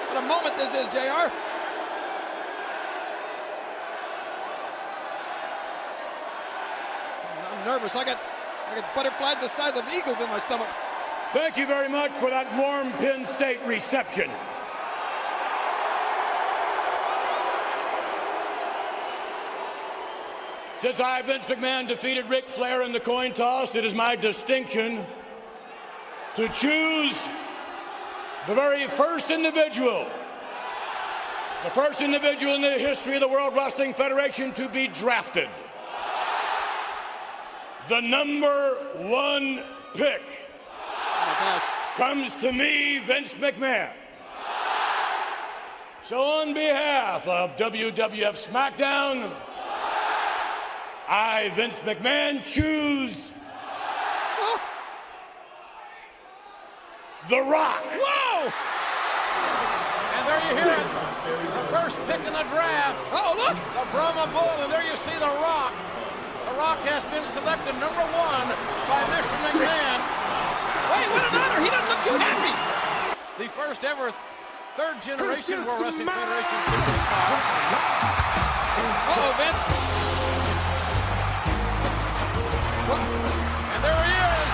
What a moment this is, JR. I'm nervous. I got butterflies the size of eagles in my stomach. Thank you very much for that warm Penn State reception. Since I, Vince McMahon, defeated Ric Flair in the coin toss, it is my distinction to choose the very first individual, the first individual in the history of the World Wrestling Federation to be drafted. The number 1 pick comes to me, Vince McMahon. So on behalf of WWF SmackDown, I, Vince McMahon, choose The Rock. Whoa! And there you hear it. The first pick in the draft. Oh, look! The Brahma Bull, and there you see The Rock. The Rock has been selected number 1 by Mr. McMahon. Wait, what an honor! He doesn't look too happy. The first ever third-generation World Wrestling Federation superstar. Uh-oh, Vince. And there he is,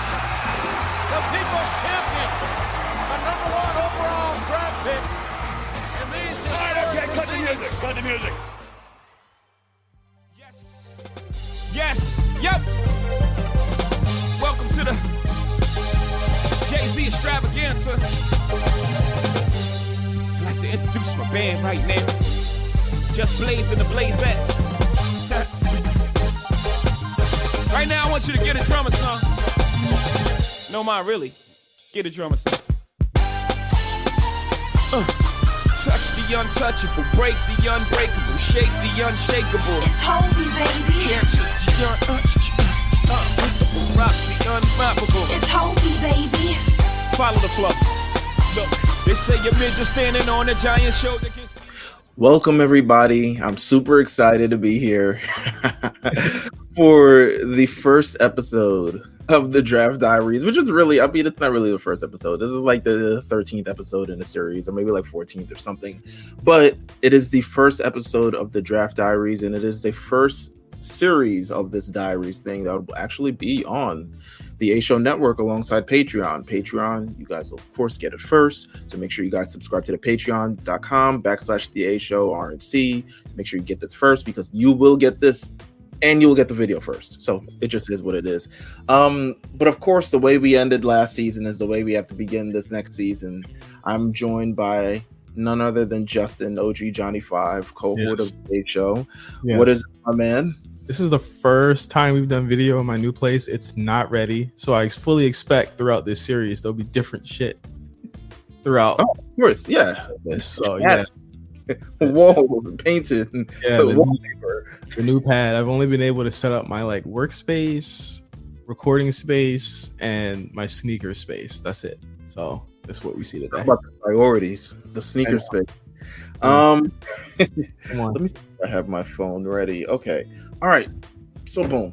the People's Champion, the number 1 overall draft pick. And these All right, okay, cut the music, cut the music. Yes, yes, yep. Welcome to the Jay-Z extravaganza. I'd like to introduce my band right now. Just Blazing the Blazettes. Right now, I want you to get a drummer song. No mind, really. Get a drummer song. Touch the untouchable, break the unbreakable, shake the unshakable. It's Hobie, baby. Cancel the ununstoppable, rock the unmappable. It's Hobie, baby. Follow the flow. Look, they say your midget standing on a giant shoulder. Welcome, everybody. I'm super excited to be here for the first episode of the Draft Diaries, which is really, I mean, it's not really the first episode. This is like the 13th episode in the series, or maybe like 14th or something. But it is the first episode of the Draft Diaries, and it is the first series of this Diaries thing that will actually be on the A Show Network alongside Patreon. You guys will, of course, get it first. So make sure you guys subscribe to the patreon.com/the A Show RNC. Make sure you get this first, because you will get this and you will get the video first. So it just is what it is. But of course, the way we ended last season is the way we have to begin this next season. I'm joined by none other than Justin, OG Johnny 5, cohort of the A Show. Yes. What is it, my man? This is the first time we've done video in my new place. It's not ready. So I fully expect throughout this series, there'll be different shit throughout. Oh, of course. Yeah. So, yeah. Walls and painted. And the new pad. I've only been able to set up my like workspace, recording space, and my sneaker space. That's it. So that's what we see today. How about the priorities? The sneaker space. Let me see if I have my phone ready. Okay. All right. So boom.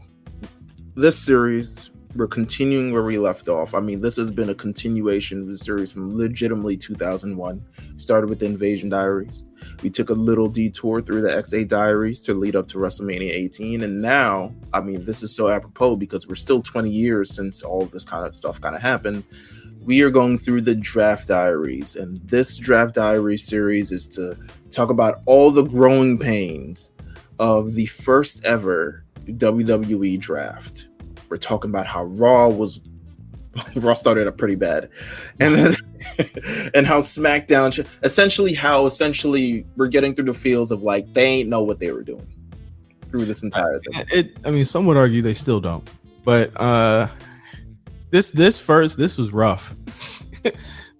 This series, we're continuing where we left off. I mean, this has been a continuation of the series from legitimately 2001. We started with the Invasion Diaries. We took a little detour through the X8 Diaries to lead up to WrestleMania 18. And now, I mean, this is so apropos because we're still 20 years since all of this kind of stuff kind of happened. We are going through the Draft Diaries, and this Draft Diaries series is to talk about all the growing pains of the first ever WWE Draft. We're talking about how Raw started up pretty bad, and then and how SmackDown essentially we're getting through the feels of like they ain't know what they were doing through this entire thing. I mean, some would argue they still don't, but This was rough.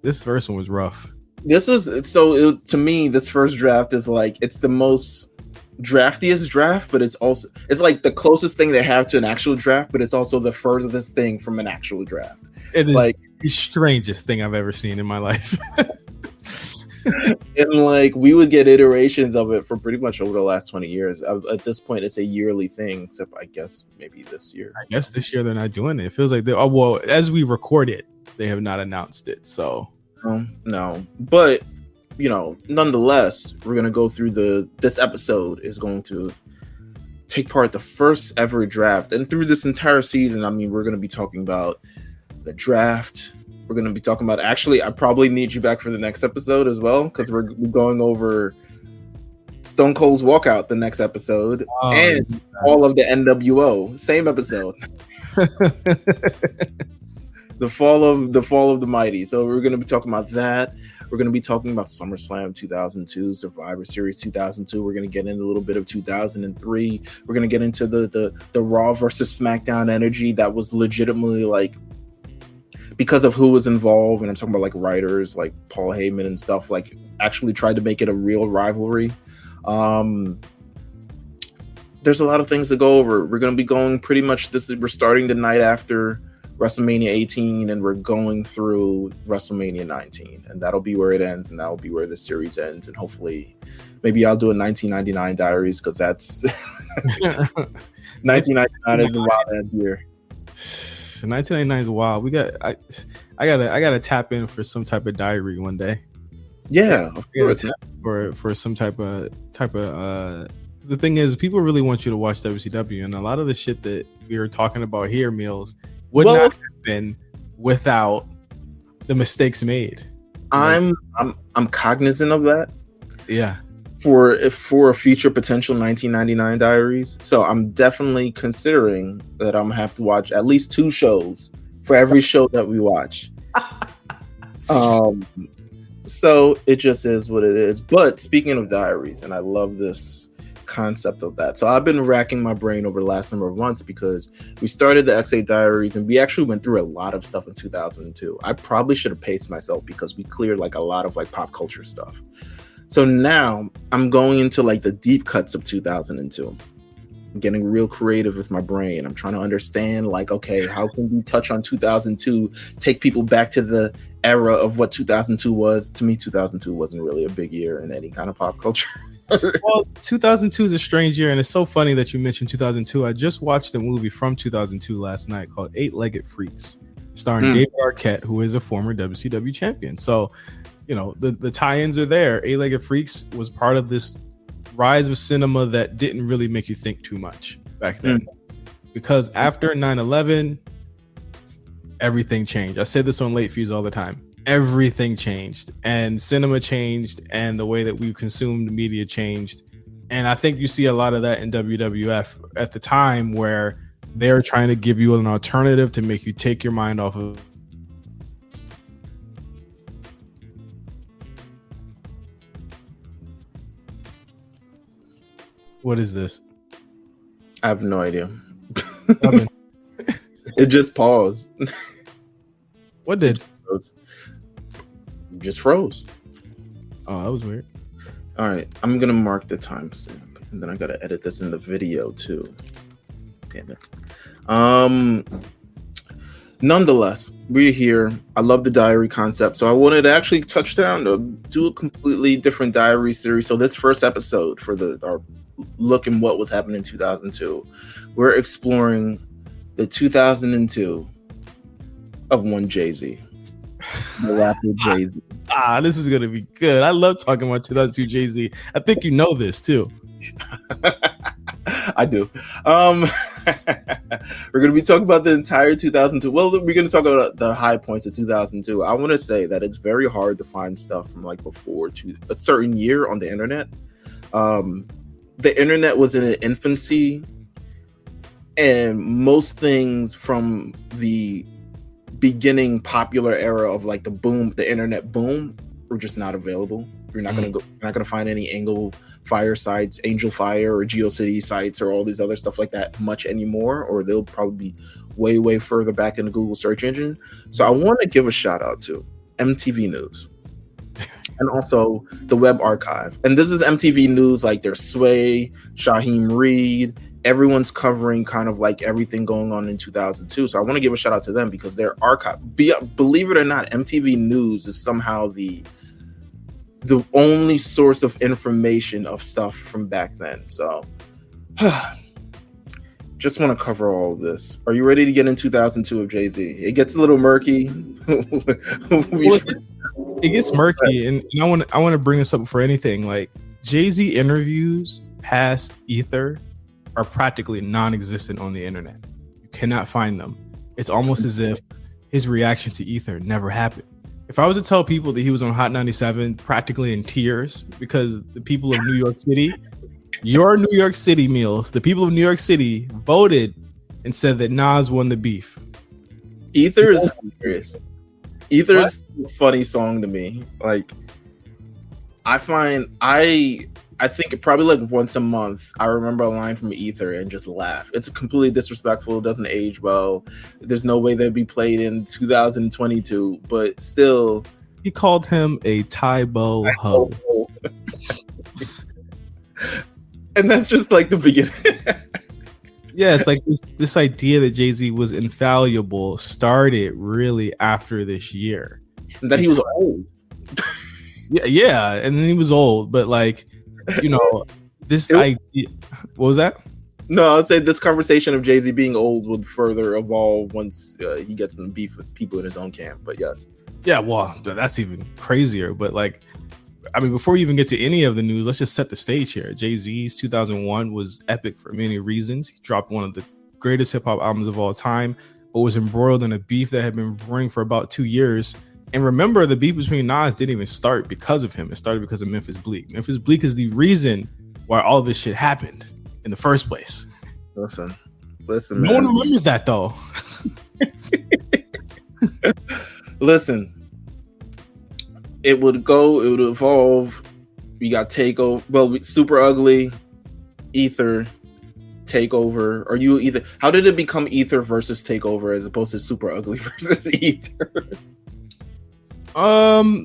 This first one was rough. To me, this first draft is like, it's the most draftiest draft, but it's like the closest thing they have to an actual draft, but it's also the furthest thing from an actual draft. It is like the strangest thing I've ever seen in my life. And like we would get iterations of it for pretty much over the last 20 years. At this point, it's a yearly thing, except I guess maybe this year. I guess this year they're not doing it. It feels like well, as we record it, they have not announced it. So no, but nonetheless, we're gonna go through this episode is going to take part the first ever draft, and through this entire season, I mean, we're gonna be talking about the draft. We're gonna be talking about. Actually, I probably need you back for the next episode as well, because we're going over Stone Cold's walkout the next episode, and all of the NWO same episode. the fall of the mighty. So we're going to be talking about that. We're going to be talking about SummerSlam 2002, Survivor Series 2002. We're going to get into a little bit of 2003. We're going to get into the Raw versus SmackDown energy that was legitimately like, because of who was involved, and I'm talking about like writers like Paul Heyman and stuff, like actually tried to make it a real rivalry. There's a lot of things to go over. We're going to be going pretty much we're starting the night after WrestleMania 18, and we're going through WrestleMania 19, and that'll be where it ends, and that'll be where the series ends. And hopefully maybe I'll do a 1999 diaries, because that's 1999 is the wild end year. 1999 is wild. I gotta tap in for some type of diary one day. Yeah, of course. For some type of the thing is, people really want you to watch WCW, and a lot of the shit that we were talking about here, Meelz, would not have been without the mistakes made. I'm cognizant of that. Yeah. For a future potential 1999 diaries. So I'm definitely considering that I'm gonna have to watch at least 2 shows for every show that we watch. So it just is what it is. But speaking of diaries, and I love this concept of that. So I've been racking my brain over the last number of months, because we started the X8 diaries and we actually went through a lot of stuff in 2002. I probably should have paced myself, because we cleared like a lot of like pop culture stuff. So now I'm going into like the deep cuts of 2002. I'm getting real creative with my brain. I'm trying to understand, like, okay, how can we touch on 2002, take people back to the era of what 2002 was. To me, 2002 wasn't really a big year in any kind of pop culture. Well, 2002 is a strange year, and it's so funny that you mentioned 2002. I just watched a movie from 2002 last night called Eight-Legged Freaks, starring David Arquette, who is a former WCW champion. So, the tie-ins are there. Eight-Legged Freaks was part of this rise of cinema that didn't really make you think too much back then. Because after 9/11, everything changed. I said this on Late Fuse all the time. Everything changed, and cinema changed, and the way that we consumed media changed. And I think you see a lot of that in WWF at the time, where they're trying to give you an alternative to make you take your mind off of What is this? I have no idea. It just paused. What did? Just froze. Oh, that was weird. All right, I'm gonna mark the timestamp, and then I gotta edit this in the video too. Damn it. Nonetheless, we're here. I love the diary concept, so I wanted to actually touch down to do a completely different diary series. So this first episode for our look in what was happening in 2002, we're exploring the 2002 of one Jay-Z. The rapper Jay-Z. This is gonna be good. I love talking about 2002 Jay-Z. I think you know this too. I do. We're going to be talking about the entire 2002. Well, we're going to talk about the high points of 2002. I want to say that it's very hard to find stuff from like before to a certain year on the internet. The internet was in its infancy, and most things from the beginning popular era of like the internet boom were just not available. You're not going to find any Angel Fire sites, Angel Fire or GeoCity sites or all these other stuff like that much anymore, or they'll probably be way, way further back in the Google search engine. So I want to give a shout out to MTV News and also the Web Archive. And this is MTV News, like there's Sway, Shaheem Reed, everyone's covering kind of like everything going on in 2002. So I want to give a shout out to them, because their archive, believe it or not, MTV News is somehow the only source of information of stuff from back then. So just want to cover all of this. Are you ready to get in 2002 of Jay-Z? It gets a little murky. it gets murky, and I want to bring this up before anything. Like, Jay-Z interviews past Ether are practically non-existent on the internet. You cannot find them. It's almost as if his reaction to Ether never happened. If I was to tell people that he was on Hot 97 practically in tears because the people of New York City, your New York City, Meelz, the people of New York City voted and said that Nas won the beef. Ether is hilarious. Ether is a funny song to me. Like, I think probably like once a month I remember a line from Ether and just laugh. It's completely disrespectful. It doesn't age well. There's no way they'd be played in 2022, but still. He called him a Tybo hoe. And that's just like the beginning. Yeah, it's like this idea that Jay-Z was infallible started really after this year. And that he was old. Yeah, and then he was old, but like, you know, this idea. What was that? No, I'd say this conversation of Jay-Z being old would further evolve once he gets in beef with people in his own camp. But yes. Yeah, well, that's even crazier. But like, I mean, before we even get to any of the news, let's just set the stage here. Jay-Z's 2001 was epic for many reasons. He dropped one of the greatest hip hop albums of all time, but was embroiled in a beef that had been brewing for about 2 years. And remember, the beef between Nas didn't even start because of him. It started because of Memphis Bleek. Memphis Bleek is the reason why all of this shit happened in the first place. Listen, no one remembers that though. Listen. It would evolve. We got Takeover. Well, Super Ugly, Ether, Takeover. Are you either? How did it become Ether versus Takeover as opposed to Super Ugly versus Ether?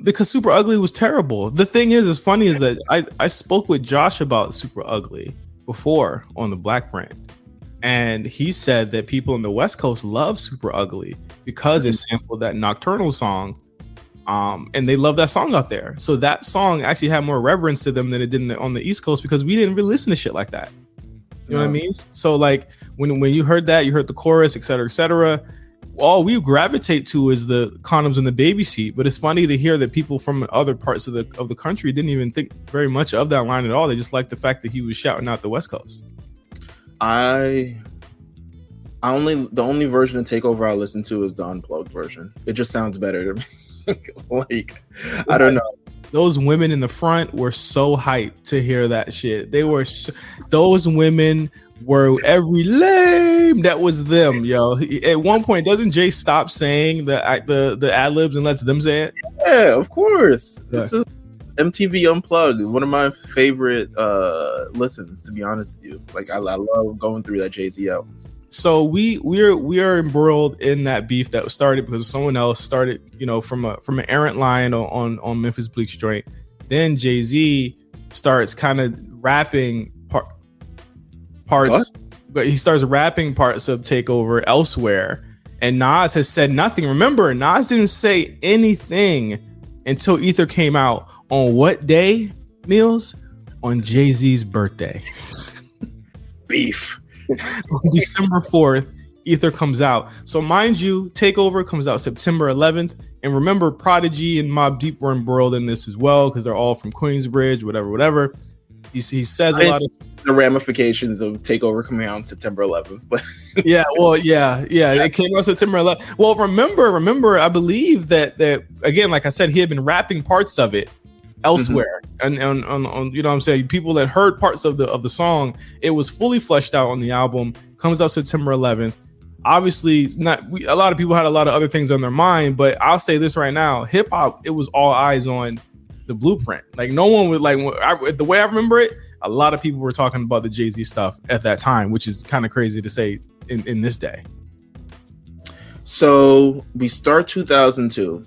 Because Super Ugly was terrible. The thing is funny is that I spoke with Josh about Super Ugly before on the Black Brand, and he said that people in the West Coast love Super Ugly because it sampled that Nocturnal song. And they love that song out there. So that song actually had more reverence to them than it did on the East Coast because we didn't really listen to shit like that. You know what I mean? So like when you heard that, you heard the chorus, et cetera, et cetera. All we gravitate to is the condoms in the baby seat. But it's funny to hear that people from other parts of the country didn't even think very much of that line at all. They just liked the fact that he was shouting out the West Coast. The only version of Takeover I listen to is the unplugged version. It just sounds better to me. Like, I don't know. Those women in the front were so hyped to hear that shit. Those women were every lame. That was them, yo. At one point, doesn't Jay stop saying the ad libs and lets them say it? Yeah, of course. Yeah. This is MTV Unplugged, one of my favorite listens. To be honest with you, like I love going through that Jay-Z album. So we are embroiled in that beef that was started because someone else started, you know, from an errant line on Memphis Bleek's joint. Then Jay-Z starts kind of rapping parts, but he starts rapping parts of Takeover elsewhere. And Nas has said nothing. Remember, Nas didn't say anything until Ether came out on what day, Meelz? On Jay-Z's birthday. Beef. On December 4th, Ether comes out. So mind you, Takeover comes out September 11th. And remember, Prodigy and Mobb Deep were embroiled in this as well because they're all from Queensbridge, whatever. He says a lot of the ramifications of Takeover coming out on September 11th. But yeah, it came out September 11th. Well, remember, I believe that again, like I said, he had been rapping parts of it elsewhere, and on you know what I'm saying, people that heard parts of the song, it was fully fleshed out on the album. Comes out September 11th. Obviously, a lot of people had a lot of other things on their mind, but I'll say this right now: hip hop, it was all eyes on the Blueprint. Like no one would the way I remember it. A lot of people were talking about the Jay-Z stuff at that time, which is kind of crazy to say in this day. So we start 2002.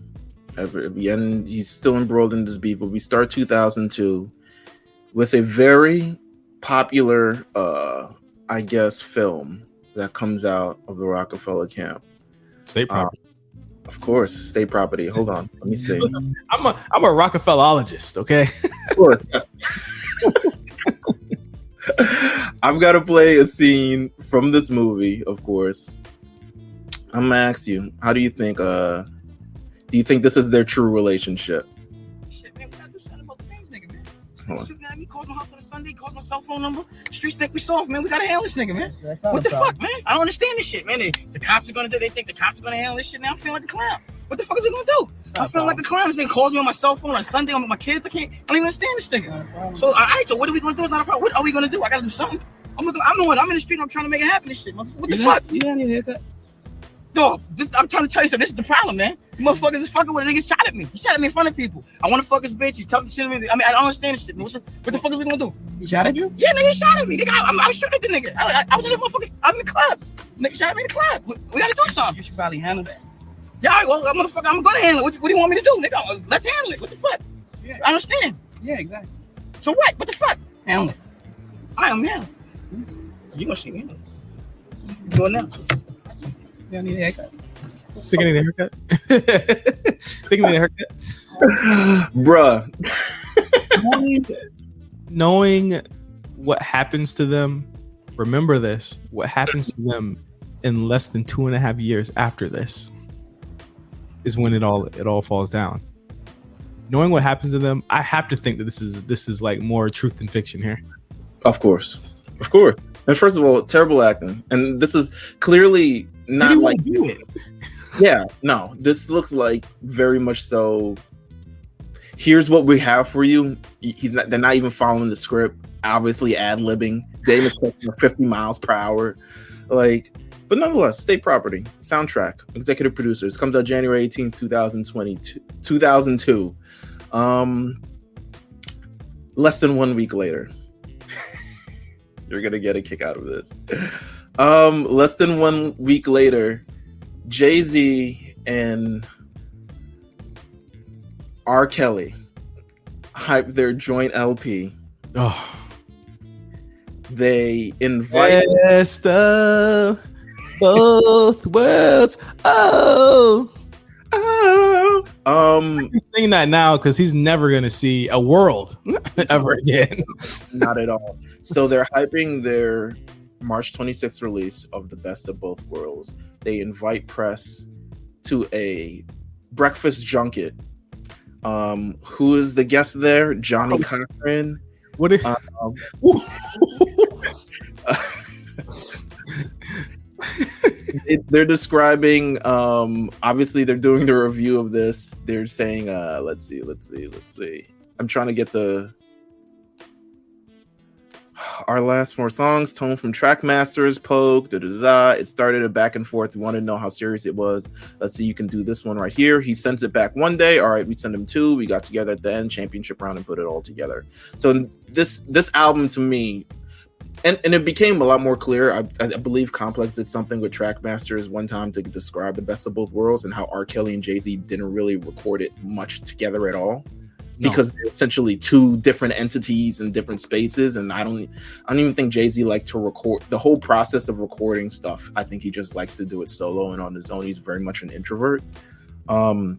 And he's still embroiled in this beef, but we start 2002 with a very popular, I guess, film that comes out of the Roc-a-Fella camp. State property. Of course, state property. Hold on, let me see. I'm a Roc-a-Fellologist, okay? Of course. I've got to play a scene from this movie, of course. I'm gonna ask you, how do you think? Do you think this is their true relationship? Shoot, man, he calls my house on a Sunday, calls my cell phone number. Streets think we soft, man. We gotta handle this nigga, man. What the fuck, man? I don't understand this shit, man. The cops are gonna do. They think the cops are gonna handle this shit. Now I'm feeling like a clown. What the fuck is he gonna do? I'm feeling like a clown. This nigga calls me on my cell phone on Sunday. I'm with my kids. I don't even understand this nigga. So all right, so what are we gonna do? It's not a problem. What are we gonna do? I gotta do something. I'm the one. I'm in the street. I'm trying to make it happen. This shit. What the fuck? You don't need to hit that. Dog, I'm trying to tell you something. This is the problem, man. You motherfuckers is fucking with a nigga shot at me. He shot at me in front of people. I want to fuck his bitch. He's talking shit to me. I mean, I don't understand this shit. What the fuck is we gonna do? He shot at you? Yeah, nigga, he shot at me. Nigga, I was shooting at the nigga. I was in the motherfucker. I'm in the club. Nigga shot at me in the club. We gotta do something. You should probably handle that. Yeah, well, motherfucker, I'm gonna handle it. What do you want me to do, nigga? Let's handle it. What the fuck? Yeah. I understand. Yeah, exactly. So what? What the fuck? Handle it. I am handling. You gonna see me handle it. Do it now. You don't need a haircut. Think I need a haircut? Think I need a haircut? Bruh. Knowing what happens to them, remember this, what happens to them in less than 2.5 years after this is when it all falls down. Knowing what happens to them, I have to think that this is like more truth than fiction here. Of course. And first of all, terrible acting. And this is clearly not like do it. Yeah, no. This looks like very much so. Here's what we have for you. They're not even following the script. Obviously, ad-libbing. Damon's talking 50 miles per hour. Like, but nonetheless, state property. Soundtrack. Executive producers. Comes out January 18th, 2002. Less than 1 week later. You're gonna get a kick out of this. Less than 1 week later, Jay-Z and R. Kelly hype their joint LP. Oh, They invite best of both worlds. He's saying that now because he's never gonna see a world ever again. Not at all. So they're hyping their March 26th release of the Best of Both Worlds. They invite press to a breakfast junket. Who is the guest there? Johnny Cochran. What if they're describing obviously they're doing the review of this. They're saying let's see. I'm trying to get our last 4 songs, tone from Trackmasters, Pogue, It started a back and forth. We want to know how serious it was. Let's see, you can do this one right here. He sends it back one day. All right, we send him 2. We got together at the end, championship round, and put it all together. So this album to me, and it became a lot more clear. I believe Complex did something with Trackmasters one time to describe the Best of Both Worlds and how R. Kelly and Jay-Z didn't really record it much together at all. Because they're essentially 2 different entities in different spaces, and I don't even think Jay-Z liked to record the whole process of recording stuff. I think he just likes to do it solo and on his own. He's very much an introvert. But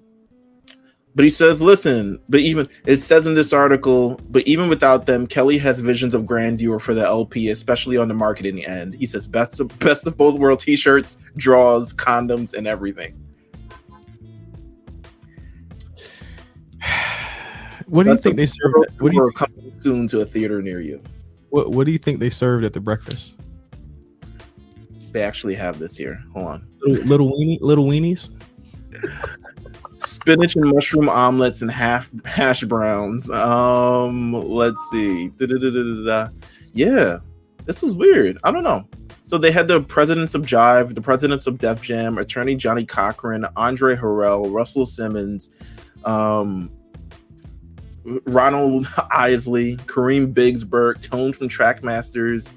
he says, listen, it says in this article, but even without them, Kelly has visions of grandeur for the LP, especially on the marketing end. He says best of both worlds t-shirts, draws, condoms, and everything. What do you think they served? What do you coming soon to a theater near you? What do you think they served at the breakfast? They actually have this here. Hold on. Little weenies. Spinach and mushroom omelets and hash browns. Let's see. Yeah, this is weird. I don't know. So they had the presidents of Jive, the presidents of Def Jam, attorney Johnny Cochran, Andre Harrell, Russell Simmons, Ronald Isley, Kareem Bigsburg, Tone from Trackmasters,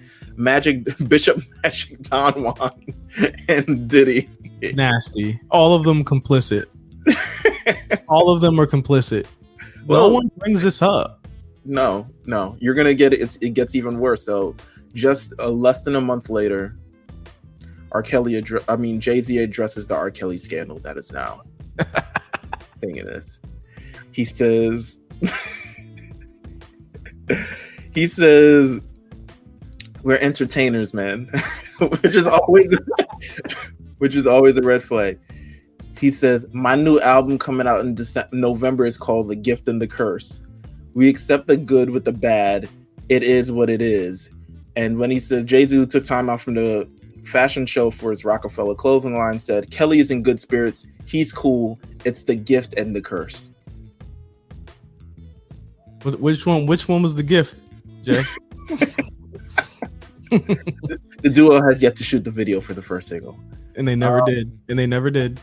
Bishop Magic Don Juan, and Diddy. Nasty. All of them complicit. All of them are complicit. Well, no one brings this up. No. You're going to get it. It gets even worse. So just less than a month later, Jay-Z addresses the R. Kelly scandal that is now thing in this. He says, we're entertainers, man, which is always a red flag. He says, my new album coming out in November is called The Gift and the Curse. We accept the good with the bad. It is what it is. And when he said, Jay-Z, who took time out from the fashion show for his Roc-a-Fella clothing line, said, Kelly is in good spirits. He's cool. It's the gift and the curse. Which one was the gift, Jay? The duo has yet to shoot the video for the first single. And they never did.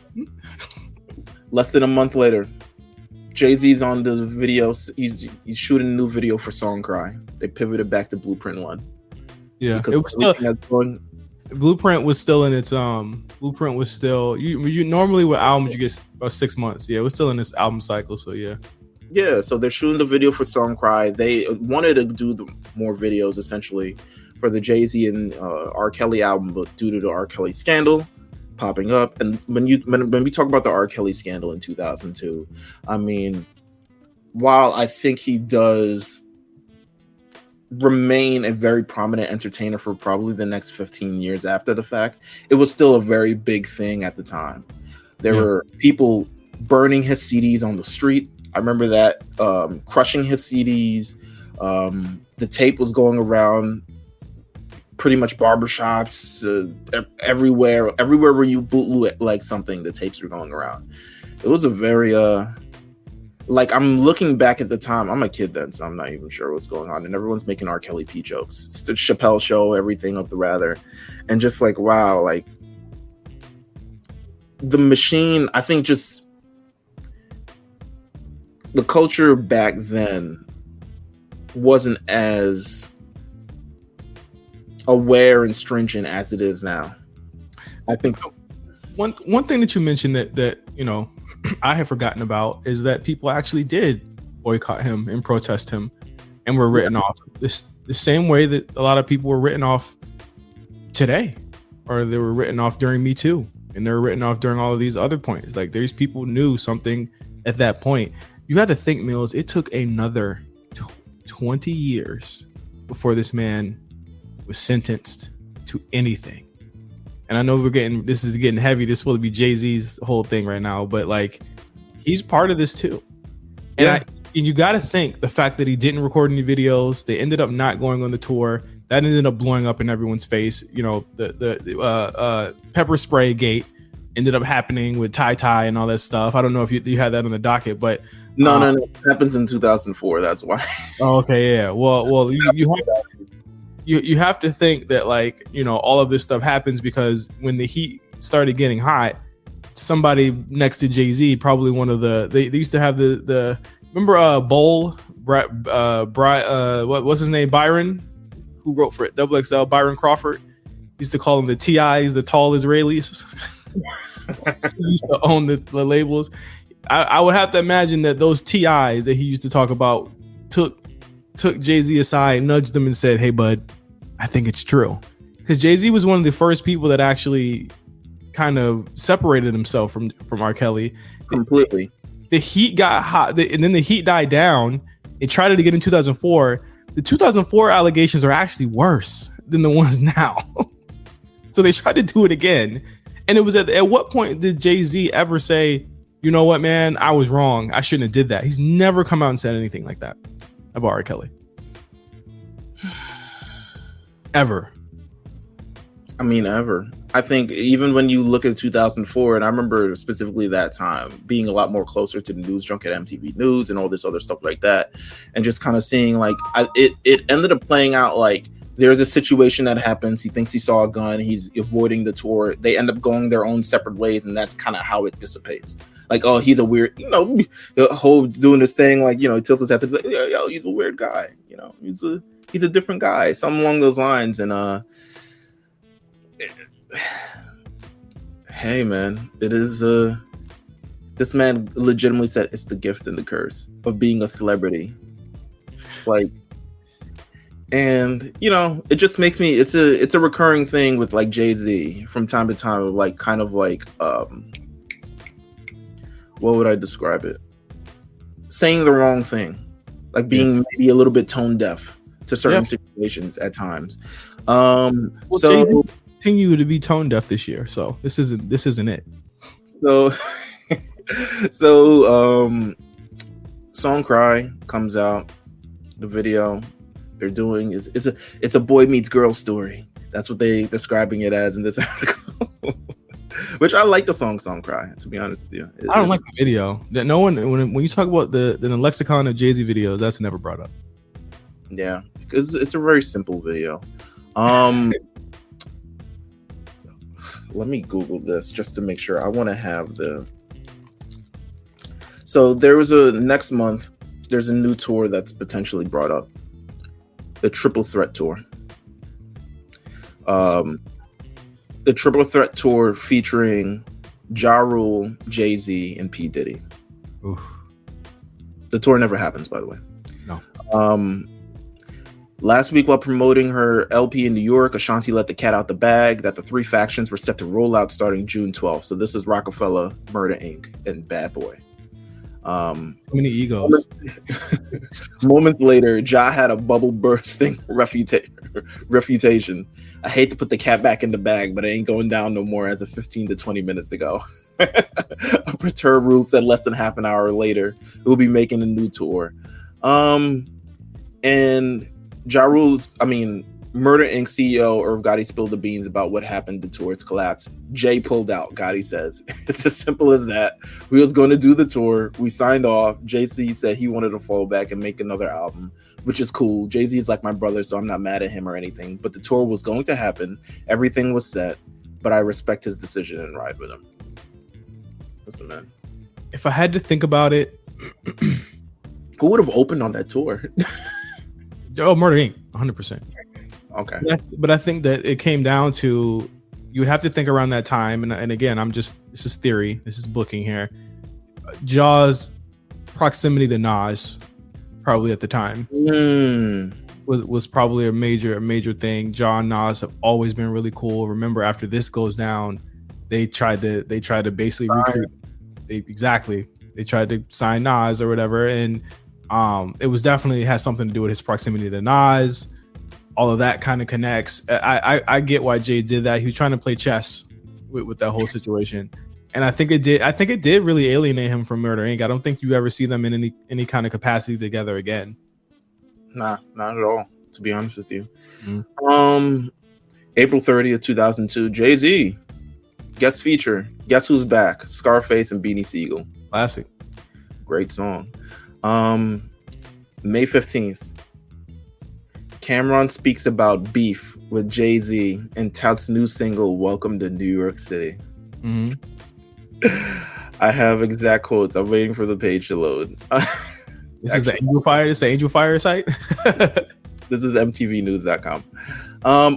Less than a month later, Jay-Z's on the video. He's shooting a new video for Song Cry. They pivoted back to Blueprint 1. Yeah, because it was still Blueprint was still in its Blueprint was still you normally with albums you get about 6 months. Yeah, it was still in this album cycle. So yeah, so they're shooting the video for Song Cry. They wanted to do more videos essentially for the Jay-Z and R. Kelly album, but due to the R. Kelly scandal popping up, and when we talk about the R. Kelly scandal in 2002, I mean, while I think he does remain a very prominent entertainer for probably the next 15 years after the fact, it was still a very big thing at the time. There were people burning his CDs on the street. I remember that, crushing his CDs. The tape was going around pretty much barbershops, everywhere where you bootleg like something, the tapes were going around. It was a very like, I'm looking back at the time, I'm a kid then, so I'm not even sure what's going on, and everyone's making R. Kelly P jokes. It's the Chappelle Show, everything of the rather, and just like, wow, like the machine, I think just the culture back then wasn't as aware and stringent as it is now. I think one thing that you mentioned that you know I have forgotten about is that people actually did boycott him and protest him and were written off the same way that a lot of people were written off today, or they were written off during Me Too, and they were written off during all of these other points. Like, there's people knew something at that point. You had to think, Meelz, it took another 20 years before this man was sentenced to anything. And I know this is getting heavy. This will be Jay-Z's whole thing right now, but like, he's part of this too. And you got to think the fact that he didn't record any videos, they ended up not going on the tour, that ended up blowing up in everyone's face. You know, the pepper spray gate ended up happening with Ty and all that stuff. I don't know if you had that on the docket, but no, it happens in 2004. That's why. Oh, okay, yeah. Well, you have to think that, like, you know, all of this stuff happens because when the heat started getting hot, somebody next to Jay-Z, probably one of they used to have the remember Bowl, what's his name, Byron, who wrote for it, XXL, Byron Crawford, used to call them the TIs, the tall Israelis. He used to own the labels. I would have to imagine that those TIs that he used to talk about took Jay-Z aside, nudged him and said, "Hey bud, I think it's true." Because Jay-Z was one of the first people that actually kind of separated himself from R. Kelly completely. The heat got hot, and then the heat died down. It tried to get in 2004. The 2004 allegations are actually worse than the ones now. So they tried to do it again. And it was at what point did Jay-Z ever say, "You know what, man, I was wrong. I shouldn't have did that"? He's never come out and said anything like that about R. Kelly. Ever. I mean, ever. I think even when you look at 2004, and I remember specifically that time being a lot more closer to the news junket, MTV News, and all this other stuff like that, and just kind of seeing like it ended up playing out like there's a situation that happens. He thinks he saw a gun. He's avoiding the tour. They end up going their own separate ways, and that's kind of how it dissipates. Like, oh, he's a weird, you know, the whole doing this thing, like, you know, he tilts his head to like, yo, he's a weird guy, you know, he's a different guy, something along those lines. And hey, man, it is this man legitimately said it's the gift and the curse of being a celebrity, like. And, you know, it just makes me, it's a recurring thing with like Jay-Z from time to time of like kind of like what would I describe it? Saying the wrong thing, like being maybe a little bit tone deaf to certain situations at times. Well, so Jay-Z continue to be tone deaf this year, so this isn't it. So Song Cry comes out. the video they're doing is it's a boy meets girl story. That's what they describing it as in this article. Which I like the song Cry, to be honest with you. I don't like the video. That no one when you talk about the lexicon of Jay-Z videos, that's never brought up. Yeah, because it's a very simple video. Let me Google this just to make sure. I want to have the. So there was next month. There's a new tour that's potentially brought up. The Triple Threat Tour. The Triple Threat Tour featuring Ja Rule, Jay-Z, and P. Diddy. Oof. The tour never happens, by the way. No. Last week, while promoting her LP in New York, Ashanti let the cat out the bag that the three factions were set to roll out starting June 12th. So this is Roc-a-Fella, Murder Inc., and Bad Boy. Too many egos. Moments later, Ja had a bubble bursting refutation. I hate to put the cat back in the bag, but it ain't going down no more as of 15 to 20 minutes ago. A perturbed Rule said less than half an hour later, it will be making a new tour. And Ja Rule's, Murder Inc. CEO Irv Gotti spilled the beans about what happened to tour's collapse. Jay pulled out, Gotti says. It's as simple as that. We was going to do the tour. We signed off. Jay-Z said he wanted to fall back and make another album, which is cool. Jay-Z is like my brother, so I'm not mad at him or anything. But the tour was going to happen. Everything was set. But I respect his decision and ride with him. Listen, man. If I had to think about it, who would have opened on that tour? Oh, Murder Inc. 100%. Okay. But I think that it came down to you would have to think around that time. And again, this is theory. This is booking here. Ja's proximity to Nas, probably at the time, was probably a major thing. Ja and Nas have always been really cool. Remember, after this goes down, they tried to basically recruit. They tried to sign Nas or whatever, and it was definitely has something to do with his proximity to Nas. All of that kind of connects. I get why Jay did that. He was trying to play chess with that whole situation, and I think it did really alienate him from Murder Inc. I don't think you ever see them in any kind of capacity together again. Nah, not at all. To be honest with you. April 30th, 2002. Jay-Z guest feature. Guess Who's Back? Scarface and Beanie Siegel. Classic. Great song. May 15th. Cameron speaks about beef with Jay-Z and touts new single Welcome to New York City. Mm-hmm. I have exact quotes. I'm waiting for the page to load. This is the Angel Fire. This is the Angel Fire site. This is MTVnews.com.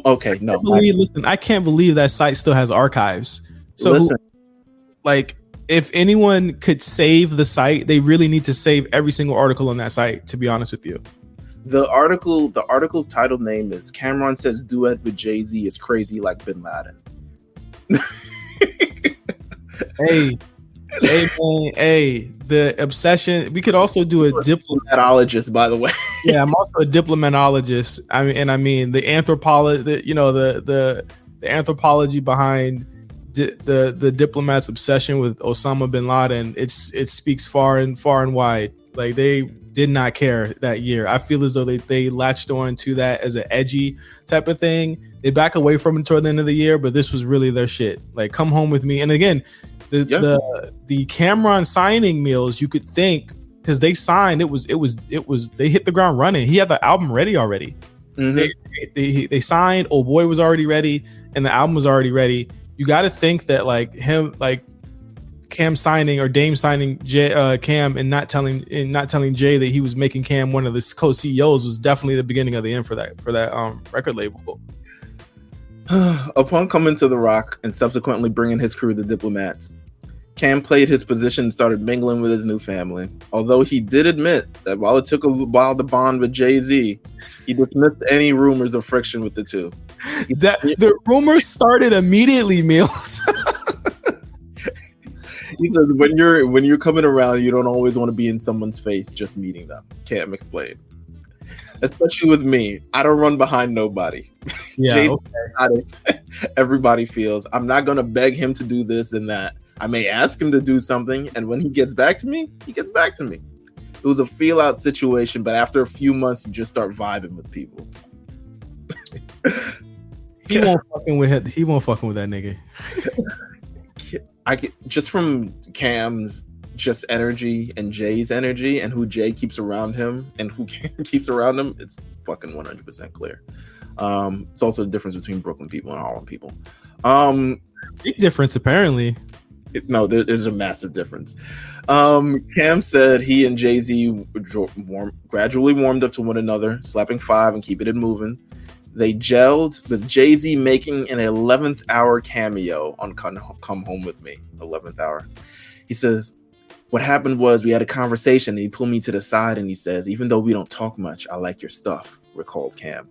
Okay, no. I can't believe that site still has archives. So, listen. If anyone could save the site, they really need to save every single article on that site, to be honest with you. The article's title name is Cameron Says Duet with Jay-Z is Crazy Like Bin Laden. Hey, the obsession. We could also do a diplomatologist, by the way. Yeah, I'm also a diplomatologist. I mean the anthropology, the anthropology behind the diplomat's obsession with Osama bin Laden. It speaks far and wide. Like, they did not care that year. I feel as though they latched on to that as an edgy type of thing. They back away from it toward the end of the year, but this was really their shit. Like, Come Home With Me. And again, the Cameron signing Meelz, you could think, because they signed, it was they hit the ground running. He had the album ready already. Mm-hmm. They signed, Old Boy was already ready, and the album was already ready. You got to think that Cam signing or Dame signing Cam and not telling Jay that he was making Cam one of the co-CEOs was definitely the beginning of the end for that record label. Upon coming to The Rock and subsequently bringing his crew, the Diplomats, Cam played his position and started mingling with his new family. Although he did admit that while it took a while to bond with Jay-Z, he dismissed any rumors of friction with the two. The rumors started immediately, Meelz. He says when you're coming around, you don't always want to be in someone's face just meeting them. Cam explained. Especially with me, I don't run behind nobody. Yeah, everybody feels. I'm not gonna beg him to do this and that. I may ask him to do something, and when he gets back to me, he gets back to me. It was a feel out situation, but after a few months, you just start vibing with people. He won't fucking with that nigga. I get just from Cam's just energy and Jay's energy and who Jay keeps around him and who Cam keeps around him. It's fucking 100% clear. It's also the difference between Brooklyn people and Harlem people. Big difference, apparently. There's a massive difference. Cam said he and Jay-Z gradually warmed up to one another, slapping 5 and keeping it moving. They gelled, with Jay-Z making an 11th hour cameo on Come Home With Me, 11th hour. He says, what happened was we had a conversation and he pulled me to the side and he says, even though we don't talk much, I like your stuff, recalled Cam.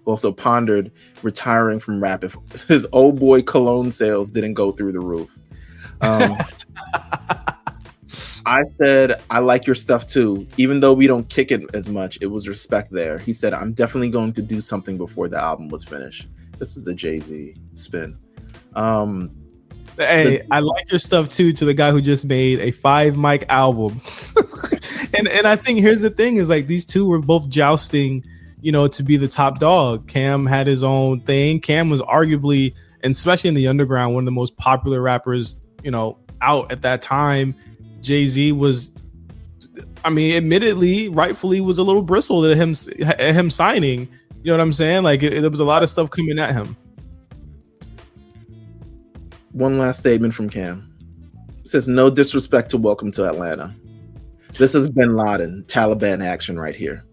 Who also pondered retiring from rap if his old boy cologne sales didn't go through the roof. I said, I like your stuff too. Even though we don't kick it as much, it was respect there. He said, I'm definitely going to do something before the album was finished. This is the Jay-Z spin. Hey, I like your stuff too, to the guy who just made a 5 mic album. and I think here's the thing is like these two were both jousting, to be the top dog. Cam had his own thing. Cam was arguably, and especially in the underground, one of the most popular rappers, out at that time. Jay-Z was, admittedly, rightfully was a little bristled at him signing. You know what I'm saying? Like there was a lot of stuff coming at him. One last statement from Cam. It says, no disrespect to Welcome to Atlanta. This is Bin Laden, Taliban action right here.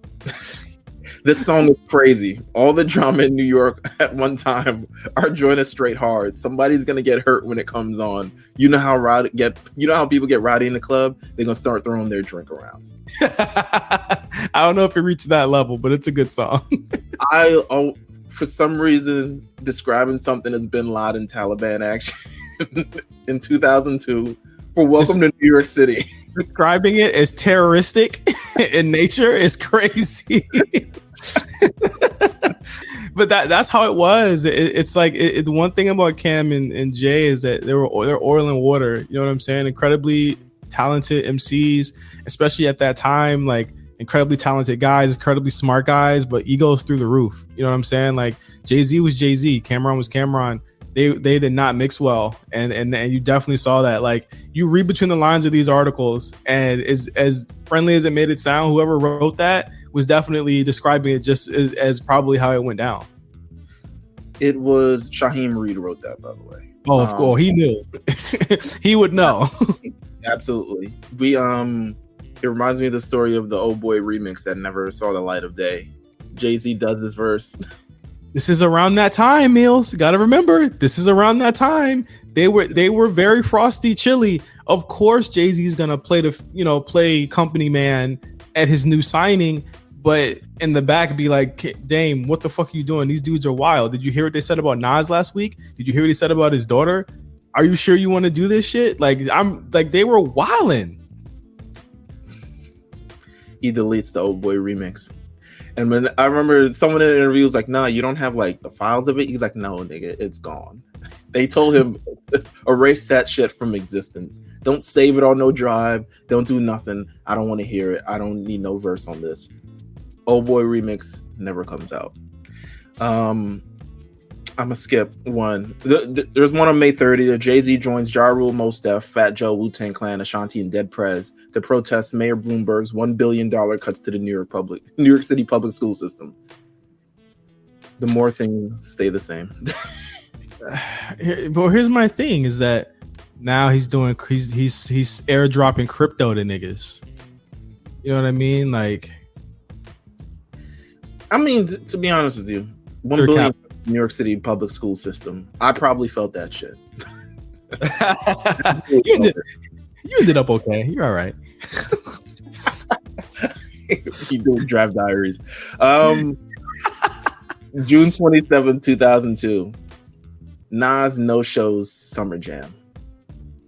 This song is crazy. All the drama in New York at one time are joining us straight hard. Somebody's gonna get hurt when it comes on. You know how people get rowdy in the club? They're gonna start throwing their drink around. I don't know if it reached that level, but it's a good song. For some reason, describing something as Bin Laden Taliban action in 2002 for Welcome to New York City. Describing it as terroristic in nature is crazy. But that's how it was. It's like the one thing about Cam and Jay is that they're oil and water. You know what I'm saying? Incredibly talented MCs, especially at that time. Like incredibly talented guys, incredibly smart guys, but egos through the roof. You know what I'm saying? Like Jay-Z was Jay-Z, Cameron was Cameron. They did not mix well, and you definitely saw that. Like you read between the lines of these articles, and as friendly as it made it sound, whoever wrote that was definitely describing it just as probably how it went down. It was Shaheem Reed wrote that, by the way. Oh, he knew. He would know. Absolutely. It reminds me of the story of the Old Boy remix that never saw the light of day. Jay-Z does this verse. This is around that time, Meelz. You gotta remember, this is around that time. They were very frosty, chilly. Of course, Jay-Z's gonna play company man at his new signing, but in the back be like, Dame, what the fuck are you doing? These dudes are wild. Did you hear what they said about Nas last week? Did you hear what he said about his daughter? Are you sure you want to do this shit? Like they were wilding. He deletes the Old Boy remix. And when I remember someone in the interview was like, nah, you don't have like the files of it. He's like, no, nigga, it's gone. They told him, erase that shit from existence. Don't save it on no drive. Don't do nothing. I don't want to hear it. I don't need no verse on this. Old Boy remix never comes out. I'm gonna skip one. There's one on May 30th. Jay-Z joins Ja Rule, Mos Def, Fat Joe, Wu-Tang Clan, Ashanti, and Dead Prez to protest Mayor Bloomberg's $1 billion cuts to the New York City public school system. The more things stay the same. But here's my thing: is that now he's airdropping crypto to niggas. You know what I mean? Like, to be honest with you, $1 billion New York City public school system. I probably felt that shit. You ended up okay. You're all right. You doing Draft Diaries. June 27, 2002. Nas no shows Summer Jam.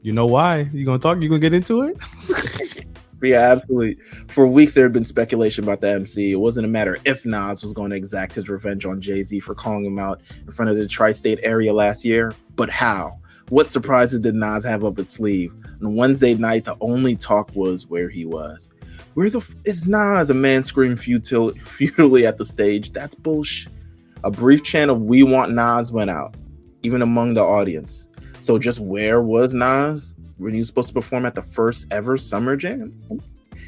You know why? You gonna get into it? Yeah, absolutely. For weeks, there had been speculation about the MC. It wasn't a matter if Nas was going to exact his revenge on Jay-Z for calling him out in front of the tri-state area last year, but how? What surprises did Nas have up his sleeve? On Wednesday night, the only talk was where he was. Where the is Nas? A man screamed futilely at the stage. That's bullshit. A brief chant of "We want Nas" went out, even among the audience. So just where was Nas when he was supposed to perform at the first ever Summer Jam?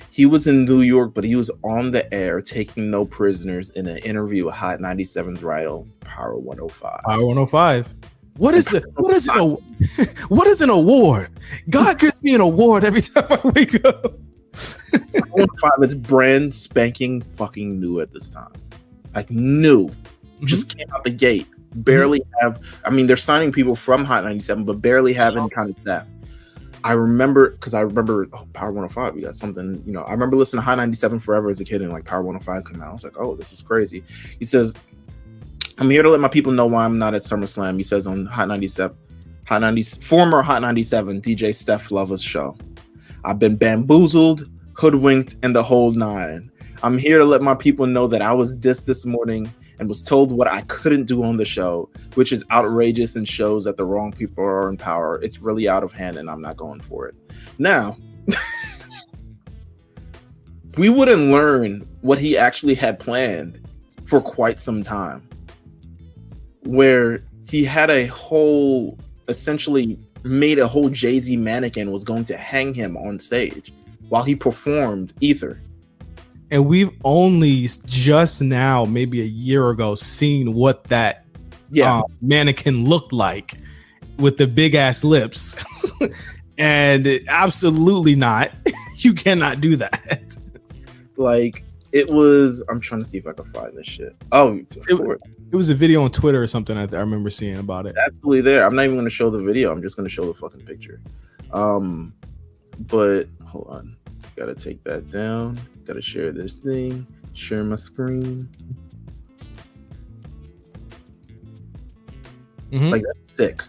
He was in New York, but he was on the air taking no prisoners in an interview with Hot 97's Rival Power 105. Power 105. What is it? What is it? What is an award? God gives me an award every time I wake up. 105 is brand spanking fucking new at this time. Like new. Just came out the gate. Barely have, I mean, they're signing people from Hot 97, but barely have any kind of staff. I remember Power 105, we got something, you know, I remember listening to Hot 97 forever as a kid, and like Power 105 came out. I was like, oh, this is crazy. He says, I'm here to let my people know why I'm not at SummerSlam. He says on former Hot 97 DJ Steph Lover's show. I've been bamboozled, hoodwinked, and the whole nine. I'm here to let my people know that I was dissed this morning and was told what I couldn't do on the show, which is outrageous and shows that the wrong people are in power. It's really out of hand and I'm not going for it. Now, we wouldn't learn what he actually had planned for quite some time, where he had essentially made a whole Jay-Z mannequin was going to hang him on stage while he performed Ether. And we've only just now, maybe a year ago, seen what that mannequin looked like with the big ass lips. And absolutely not. You cannot do that. Like, it was, I'm trying to see if I can find this shit. Oh, it was a video on Twitter or something I remember seeing about it. Absolutely there. I'm not even going to show the video. I'm just going to show the fucking picture. But hold on. Gotta take that down. Gotta share this thing. Share my screen. Like, that's sick.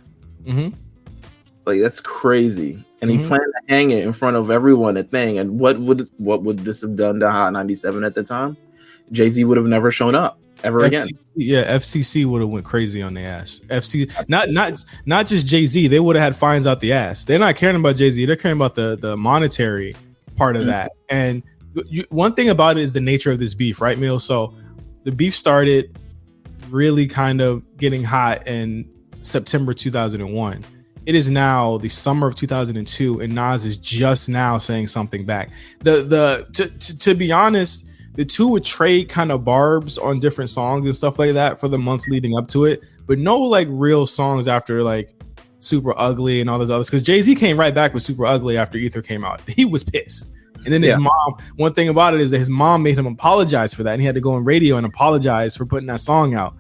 Like, that's crazy. And he planned to hang it in front of everyone at thing. And what would this have done to Hot 97 at the time? Jay-Z would have never shown up ever again. Yeah, FCC would have went crazy on the ass. Not just Jay-Z. They would have had fines out the ass. They're not caring about Jay-Z. They're caring about the monetary part of that. And one thing about it is the nature of this beef, right, Meelz? So the beef started really kind of getting hot in September 2001. It is now the summer of 2002, and Nas is just now saying something back. To be honest, the two would trade kind of barbs on different songs and stuff like that for the months leading up to it, but no like real songs after like Super Ugly and all those others. Because Jay-Z came right back with Super Ugly after Ether came out. He was pissed. And then his mom, one thing about it is that his mom made him apologize for that. And he had to go on radio and apologize for putting that song out.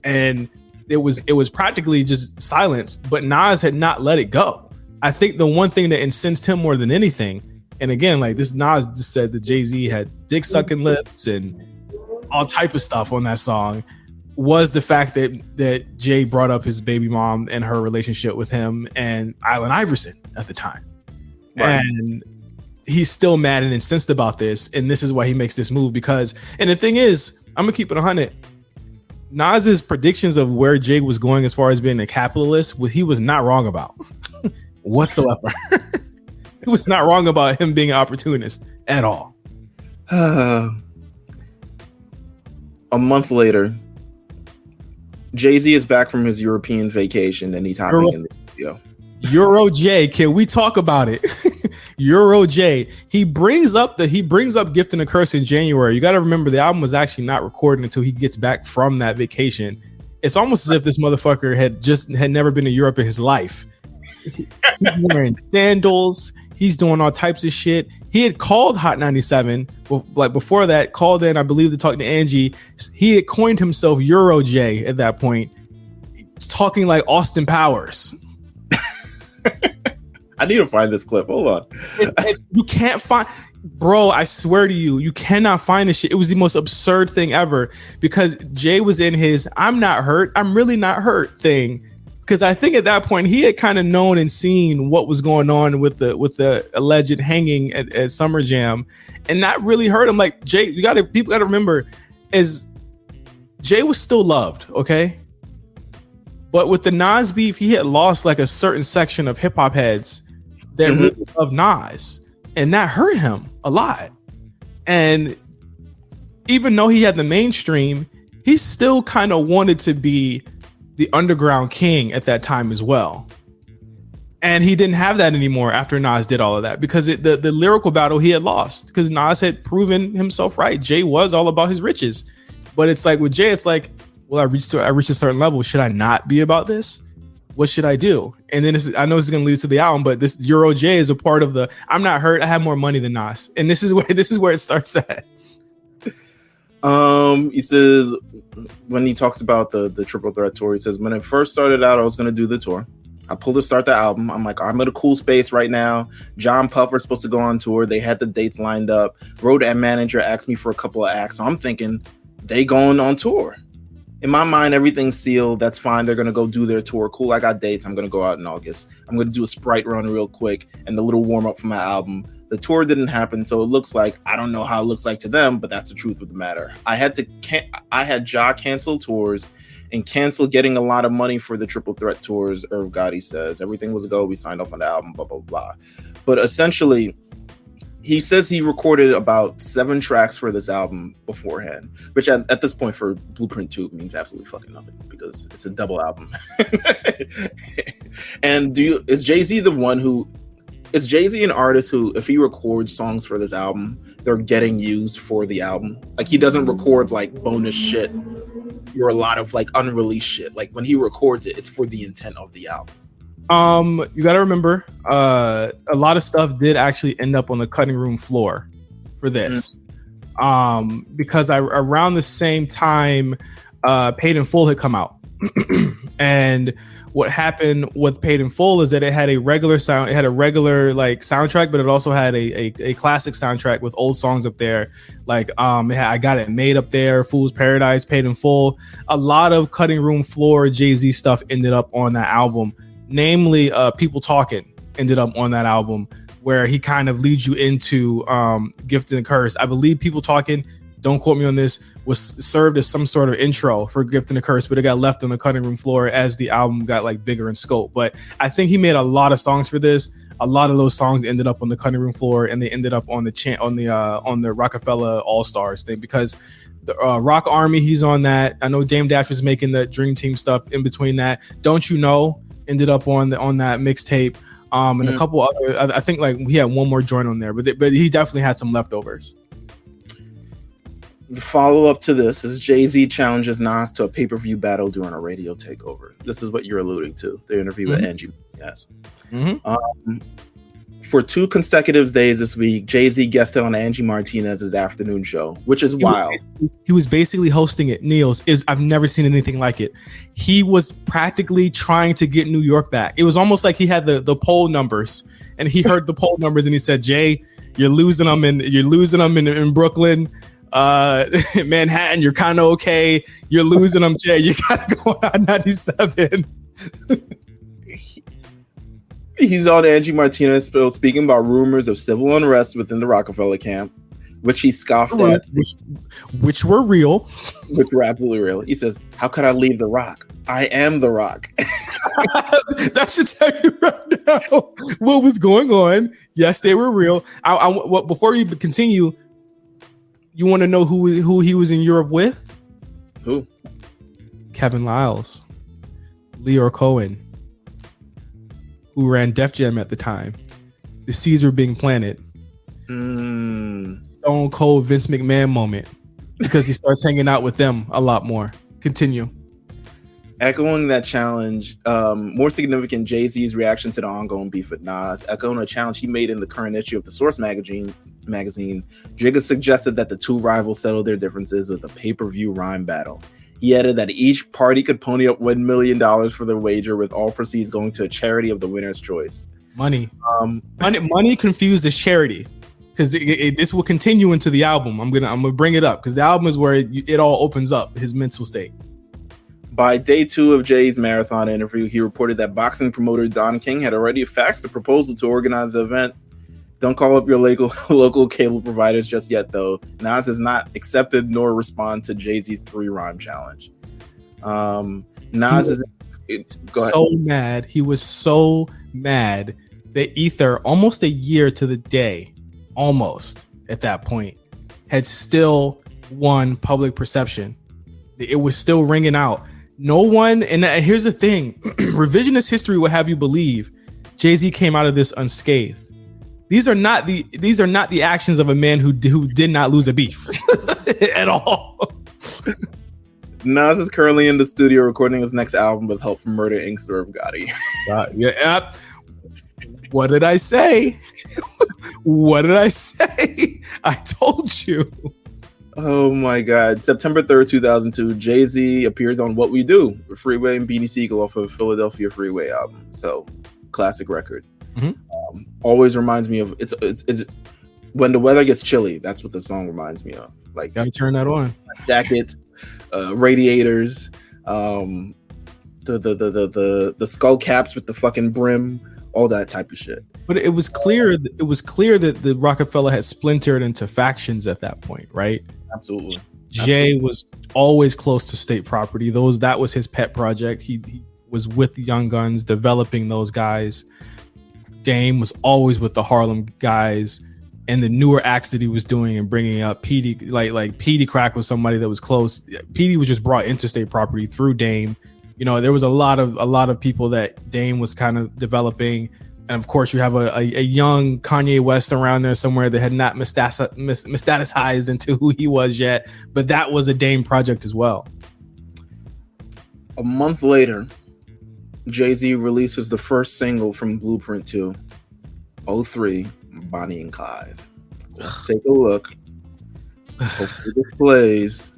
And it was practically just silence, but Nas had not let it go. I think the one thing that incensed him more than anything, and again, like this, Nas just said that Jay-Z had dick sucking lips and all type of stuff on that song, was the fact that Jay brought up his baby mom and her relationship with him and Allen Iverson at the time. Right. And he's still mad and incensed about this, and this is why he makes this move. Because, and the thing is, I'm gonna keep it 100. Nas's predictions of where Jay was going as far as being a capitalist, he was not wrong about whatsoever. He was not wrong about him being an opportunist at all. A month later, Jay-Z is back from his European vacation, and he's hopping in the studio. Euro J, can we talk about it? Euro J, he brings up Gift and a Curse in January. You got to remember the album was actually not recorded until he gets back from that vacation. It's almost as if this motherfucker had never been to Europe in his life. He's wearing sandals. He's doing all types of shit. He had called Hot 97, like before that, called in, I believe, to talk to Angie. He had coined himself Euro J at that point, talking like Austin Powers. I need to find this clip. Hold on. You can't find, bro. I swear to you, you cannot find this shit. It was the most absurd thing ever because Jay was in his "I'm not hurt, I'm really not hurt" thing. Because I think at that point he had kind of known and seen what was going on with the alleged hanging at Summer Jam, and that really hurt him. Like Jay, people got to remember, as Jay was still loved, okay. But with the Nas beef, he had lost like a certain section of hip hop heads that really loved Nas, and that hurt him a lot. And even though he had the mainstream, he still kind of wanted to be the underground king at that time as well. And he didn't have that anymore after Nas did all of that, because the lyrical battle he had lost, because Nas had proven himself right. Jay was all about his riches. But it's like with Jay, it's like, well, I reached a certain level. Should I not be about this? What should I do? And then I know this is going to lead to the album, but this Euro J is a part of the I'm not hurt. I have more money than Nas. And this is where it starts at. He says, when he talks about the triple threat tour, he says, when it first started out, I was going to do the tour. I pulled to start the album. I'm like, I'm at a cool space right now. John Puffer's supposed to go on tour. They had the dates lined up. Road and manager asked me for a couple of acts. So I'm thinking they going on tour. In my mind, everything's sealed. That's fine. They're going to go do their tour. Cool. I got dates. I'm going to go out in August. I'm going to do a Sprite run real quick and a little warm up for my album. The tour didn't happen. So it looks like, I don't know how it looks like to them, but that's the truth of the matter. I had Ja cancel tours and cancel getting a lot of money for the triple threat tours. Irv Gotti says everything was a go. We signed off on the album, blah, blah, blah. But essentially, he says he recorded about 7 tracks for this album beforehand, which at this point for Blueprint 2 means absolutely fucking nothing because it's a double album. And is Jay-Z an artist who, if he records songs for this album, they're getting used for the album? Like, he doesn't record like bonus shit or a lot of like unreleased shit. Like, when he records it, it's for the intent of the album. You got to remember, a lot of stuff did actually end up on the cutting room floor for this. Because around the same time, Paid in Full had come out. And what happened with Paid in Full is that it had a regular sound, it had a regular like soundtrack, but it also had a classic soundtrack with old songs up there. Like I Got It Made up there, Fool's Paradise, Paid in Full. A lot of cutting room floor Jay-Z stuff ended up on that album. Namely, People Talking ended up on that album, where he kind of leads you into Gift and Curse. I believe People Talking, don't quote me on this, was served as some sort of intro for Gift and the Curse, but it got left on the cutting room floor as the album got like bigger in scope. But I think he made a lot of songs for this. A lot of those songs ended up on the cutting room floor, and they ended up on the Roc-a-Fella All Stars thing, because the Rock Army, he's on that. I know Dame Dash was making the Dream Team stuff in between that. Don't You Know ended up on that mixtape, and a couple other. I think like he had one more joint on there, but he definitely had some leftovers. The follow-up to this is Jay-Z challenges Nas to a pay-per-view battle during a radio takeover. This is what you're alluding to, the interview with Angie. Yes. For 2 consecutive days this week, Jay-Z guested on Angie Martinez's afternoon show, which is wild. He was basically hosting it. Meelz, I've never seen anything like it. He was practically trying to get New York back. It was almost like he had the poll numbers, and he heard the poll numbers, and he said, "Jay, you're losing them in Brooklyn, Manhattan. You're kind of okay. You're losing them, Jay. You gotta go on 97." He's on Angie Martinez speaking about rumors of civil unrest within the Roc-a-Fella camp, which he scoffed at. Which were real. Which were absolutely real. He says, "How could I leave the Rock? I am the Rock." That should tell you right now what was going on. Yes, they were real. Before we continue, you want to know who he was in Europe with? Who? Kevin Lyles, Lyor Cohen, who ran Def Jam at the time. The seeds were being planted. Stone Cold Vince McMahon moment, because he starts hanging out with them a lot more. Continue. Echoing that challenge, more significant, Jay-Z's reaction to the ongoing beef with Nas. Echoing a challenge he made in the current issue of the Source magazine, Jigga suggested that the 2 rivals settle their differences with a pay-per-view rhyme battle. He added that each party could pony up $1 million for their wager, with all proceeds going to a charity of the winner's choice. Money confused as charity, because this will continue into the album. I'm gonna bring it up because the album is where it all opens up his mental state. By day 2 of Jay's marathon interview, he reported that boxing promoter Don King had already faxed a proposal to organize the event. Don't call up your local cable providers just yet, though. Nas has not accepted nor responded to Jay-Z's 3 rhyme challenge. Nas is so mad. He was so mad that Ether, almost a year to the day, almost at that point, had still won public perception. It was still ringing out. No one, and here's the thing, revisionist history will have you believe Jay-Z came out of this unscathed. These are not the actions of a man who did not lose a beef at all. Nas is currently in the studio recording his next album with help from Murder Inc. Swerve Gotti. Yeah. What did I say? What did I say? I told you. Oh my God. September 3rd, 2002, Jay-Z appears on What We Do with Freeway and Beanie Siegel off of Philadelphia Freeway album. So, classic record. Mm-hmm. Always reminds me of it's when the weather gets chilly. That's what the song reminds me of. Like, gotta turn that on. Jackets, radiators, the skull caps with the fucking brim, all that type of shit. But it was clear that the Roc-a-Fella had splintered into factions at that point, right? Absolutely. Jay was always close to state property. That was his pet project. He was with the Young Guns, developing those guys. Dame was always with the Harlem guys, and the newer acts that he was doing and bringing up. PD, like PD Crack was somebody that was close. PD was just brought into state property through Dame. You know, there was a lot of people that Dame was kind of developing. And of course, you have a young Kanye West around there somewhere that had not metastasized into who he was yet. But that was a Dame project as well. A month later, Jay-Z releases the first single from Blueprint 2, 03, Bonnie and Clyde. Let's take a look. Hopefully displays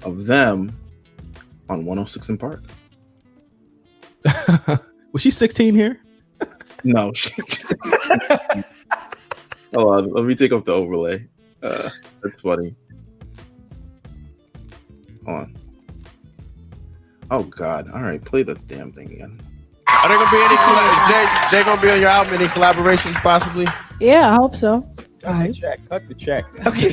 of them on 106 in Park. Was she 16 here? No. Hold on, let me take off the overlay. That's funny. Hold on. Oh God! All right, play the damn thing again. Are there gonna be any Jay gonna be on your album? Any collaborations possibly? Yeah, I hope so. Cut the check. Okay.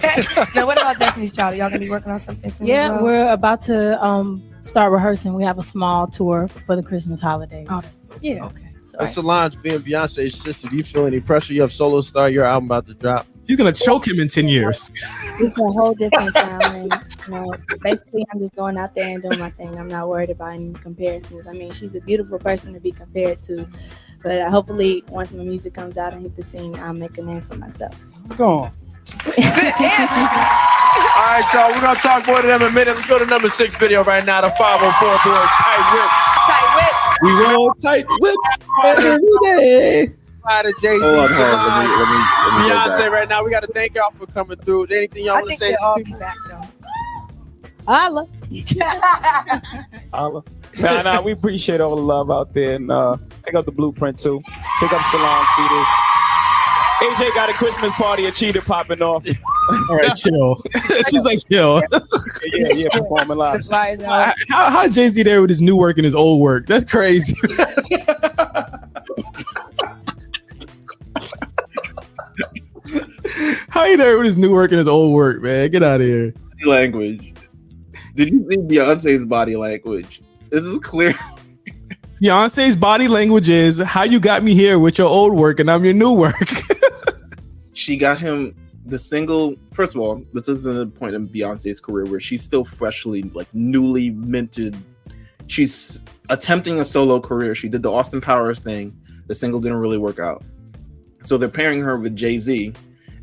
Now, what about Destiny's Child? Are y'all gonna be working on something soon? Yeah, as well? we're about to start rehearsing. We have a small tour for the Christmas holidays. Oh, yeah. Okay. And Solange, being Beyonce's sister, do you feel any pressure? You have Solo Star, your album about to drop. She's gonna choke him in 10 years. It's a whole different sound. And, basically, I'm just going out there and doing my thing. I'm not worried about any comparisons. I mean, she's a beautiful person to be compared to. But hopefully, once my music comes out and hit the scene, I'll make a name for myself. Go on. All right, y'all. We're gonna talk more to them in a minute. Let's go to number 6 video right now. The 504 boys, Tight Whips. Tight Whips. We roll tight whips every day. To Jay-Z, Hold on. Let me Beyonce right now. We got to thank y'all for coming through. Anything y'all want to say? They all be back though. Holla. Holla. Nah, we appreciate all the love out there, and pick up the Blueprint too. Pick up Solange CD. AJ got a Christmas party, a cheetah popping off. All right, chill. She's like, chill. yeah, performing live. How Jay-Z there with his new work and his old work? That's crazy. How you there with his new work and his old work, man? Get out of here. Body language. Did you see Beyonce's body language? This is clear. Beyonce's body language is how you got me here with your old work and I'm your new work. She got him the single. First of all, this is a point in Beyonce's career where she's still freshly, like, newly minted. She's attempting a solo career. She did the Austin Powers thing. The single didn't really work out. So they're pairing her with Jay-Z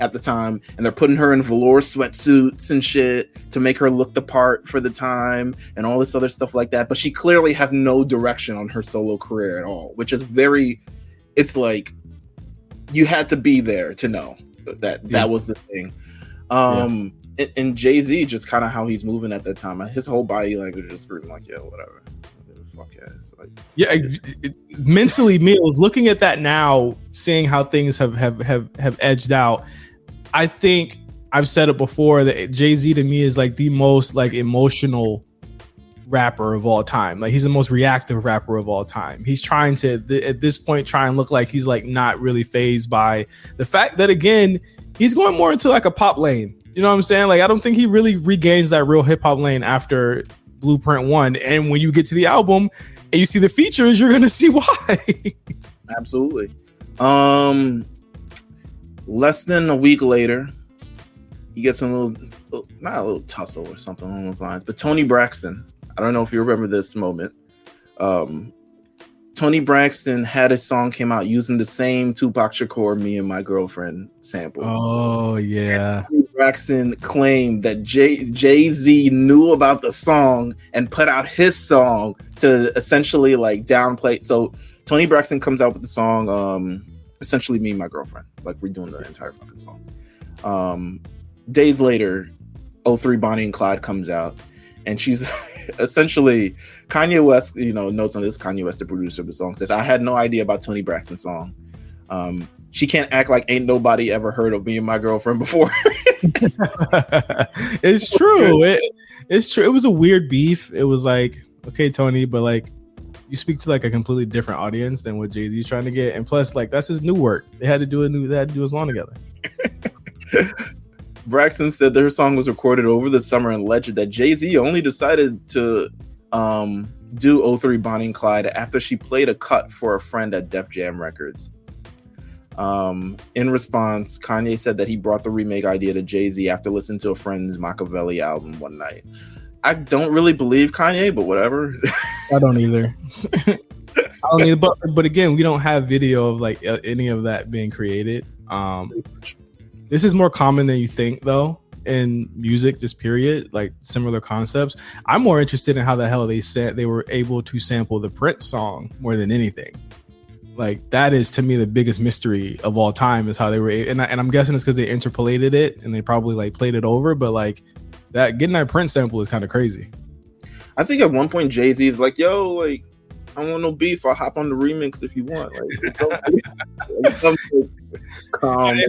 at the time, and they're putting her in velour sweatsuits and shit to make her look the part for the time and all this other stuff like that. But she clearly has no direction on her solo career at all, which is it's like you had to be there to know that was the thing. And Jay-Z, just kind of how he's moving at that time, his whole body language is screaming like, yeah, whatever. Fuck yeah. Like, mentally, Meelz, looking at that now, seeing how things have edged out, I think I've said it before that Jay-Z to me is like the most like emotional rapper of all time. Like, he's the most reactive rapper of all time. He's trying to at this point try and look like he's like not really fazed by the fact that, again, he's going more into like a pop lane. You know what I'm saying? Like, I don't think he really regains that real hip hop lane after Blueprint 1. And when you get to the album and you see the features, you're gonna see why. Absolutely. Less than a week later, he gets in a little, not a little tussle or something along those lines. But Tony Braxton, I don't know if you remember this moment. Tony Braxton had a song came out using the same Tupac Shakur "Me and My Girlfriend" sample. Oh yeah. And Tony Braxton claimed that Jay-Z knew about the song and put out his song to essentially like downplay. So Tony Braxton comes out with the song, essentially "Me and My Girlfriend," like redoing the entire fucking song. Days later, 03 Bonnie and Clyde comes out, and she's essentially Kanye West, notes on this. Kanye West, the producer of the song, says, "I had no idea about Tony Braxton's song. She can't act like ain't nobody ever heard of Me and My Girlfriend before." It's true. It's true. It was a weird beef. It was like, okay, Tony, but like you speak to like a completely different audience than what Jay-Z's trying to get. And plus, like, that's his new work. They had to do a song together. Braxton said their song was recorded over the summer and alleged that Jay-Z only decided to do 03 Bonnie and Clyde after she played a cut for a friend at Def Jam Records. In response, Kanye said that he brought the remake idea to Jay-Z after listening to a friend's Machiavelli album one night. I don't really believe Kanye, but whatever. I don't either. But again, we don't have video of like any of that being created. This is more common than you think, though, in music, just period, like similar concepts. I'm more interested in how the hell they were able to sample the Prince song more than anything. Like, that is, to me, the biggest mystery of all time is how they were. And I'm guessing it's because they interpolated it and they probably like played it over. But like getting that Prince sample is kind of crazy. I think at one point Jay-Z is like, "Yo, like, I don't want no beef. I'll hop on the remix if you want." I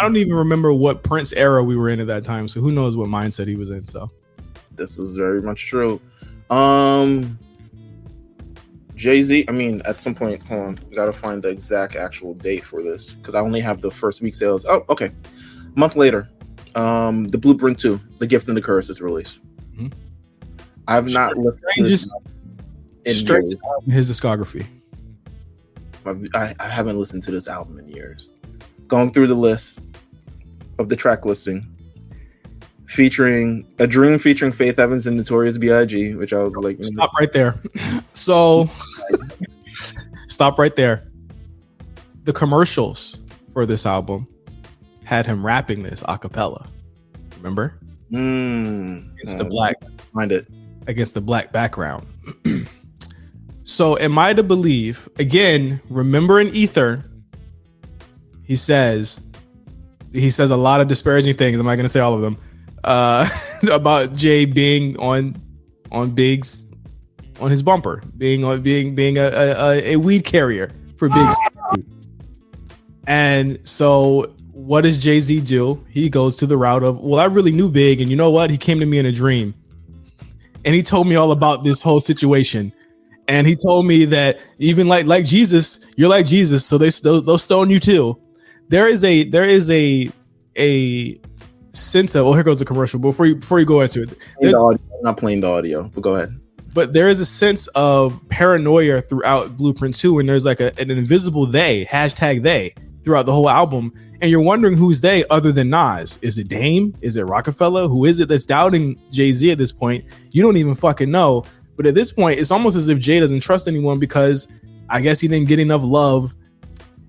don't even remember what Prince era we were in at that time, so who knows what mindset he was in. So this was very much true. Jay-Z, I mean, at some point, hold on, gotta find the exact actual date for this because I only have the first week sales. Oh, okay. A month later, the Blueprint 2, The Gift and the Curse is released. Mm-hmm. I've not looked at this in years. His discography. I haven't listened to this album in years. Going through the list of the track listing, featuring A Dream featuring Faith Evans and Notorious B.I.G., which I was like, stop right there. So stop right there. The commercials for this album had him rapping this a cappella. Remember? It's the black. Find it. Against the black background. So am I to believe, again, remember in Ether, he says a lot of disparaging things. I'm not going to say all of them about Jay being on Biggs, on his bumper, being a weed carrier for Biggs. And so what does Jay-Z do? He goes to the route of, well, I really knew Big, and you know what? He came to me in a dream. And he told me all about this whole situation. And he told me that even like Jesus, you're like Jesus, so they'll stone you too. There is a sense of, here goes the commercial. Before you go into it, I'm not playing the audio, but go ahead. But there is a sense of paranoia throughout Blueprint 2, and there's like an invisible they, #they, throughout the whole album. And you're wondering who's they other than Nas. Is it Dame? Is it Roc-a-Fella? Who is it that's doubting Jay-Z at this point? You don't even fucking know. But at this point, it's almost as if Jay doesn't trust anyone because I guess he didn't get enough love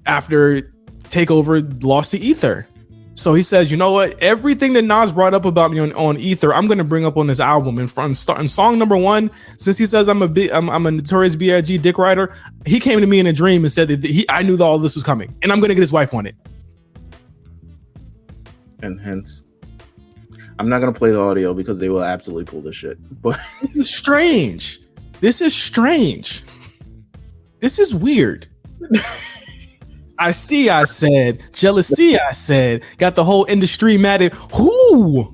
after Takeover lost to Ether. So he says, you know what? Everything that Nas brought up about me on Ether, I'm going to bring up on this album. And from song number 1, since he says I'm a Notorious B.I.G. dick rider, he came to me in a dream and said that I knew that all this was coming, and I'm going to get his wife on it. And hence, I'm not going to play the audio because they will absolutely pull this shit. But this is strange. This is weird. I said, jealousy, got the whole industry mad at who?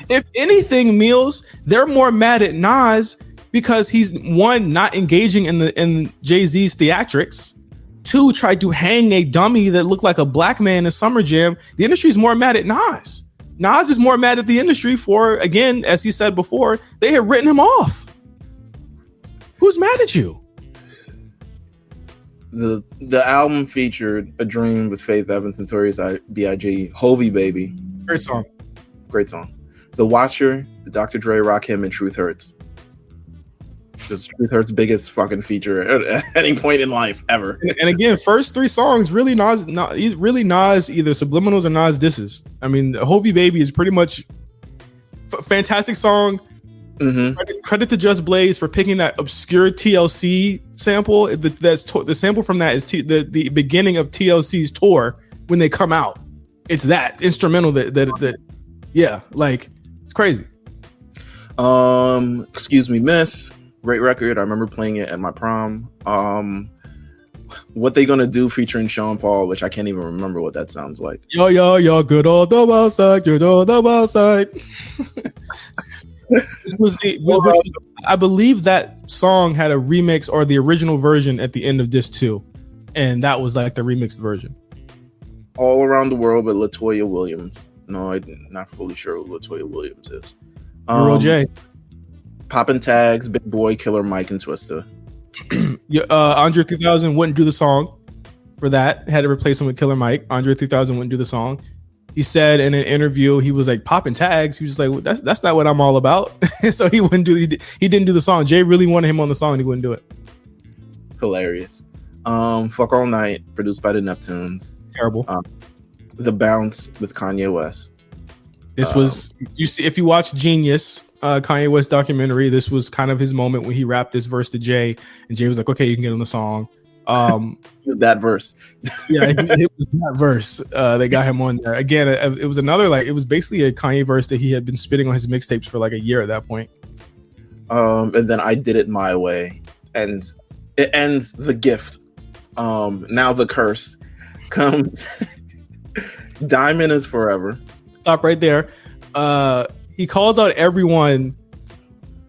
If anything, Meelz, they're more mad at Nas because he's, one, not engaging in Jay-Z's theatrics. 2, tried to hang a dummy that looked like a black man in Summer Jam. The industry's more mad at Nas. Nas is more mad at the industry for, again, as he said before, they had written him off. Who's mad at you? The album featured "A Dream" with Faith Evans and Notorious B.I.G., "Hovey Baby," Great song. great song. "The Watcher," the Dr. Dre, Rakim, and "Truth Hurts." Just Truth Hurts' biggest fucking feature at any point in life ever. And again, first three songs really Nas either subliminals or Nas disses. I mean, "Hovey Baby" is pretty much fantastic song. Credit to Just Blaze for picking that obscure TLC sample. The sample from that is the beginning of TLC's tour when they come out. It's that instrumental that yeah, like it's crazy. Excuse Me, Miss. Great record. I remember playing it at my prom. What They Gonna Do featuring Sean Paul, which I can't even remember what that sounds like. Yo, good on the wild side, good on the wild side. I believe that song had a remix or the original version at the end of disc 2, and that was like the remixed version. All Around the World with LaToya Williams. No, I'm not fully sure who LaToya Williams is. Earl J. Poppin' Tags, Big Boy, Killer Mike, and Twista. Andre 3000 wouldn't do the song for that. Had to replace him with Killer Mike. Andre 3000 wouldn't do the song. He said in an interview, he was like, "Poppin' Tags." He was just like, well, that's not what I'm all about. So he wouldn't do. He didn't do the song. Jay really wanted him on the song, and he wouldn't do it. Hilarious. Fuck All Night, produced by the Neptunes. Terrible. The Bounce with Kanye West. This was, you see, if you watch Genius, Kanye West documentary, this was kind of his moment when he rapped this verse to Jay, and Jay was like, "Okay, you can get on the song." That verse. Yeah, it was that verse. They got him on there again. It was another, like, it was basically a Kanye verse that he had been spitting on his mixtapes for like a year at that point. And then I Did It My Way, and it ends The Gift. Now the curse comes. Diamond Is Forever. Stop right there. He calls out everyone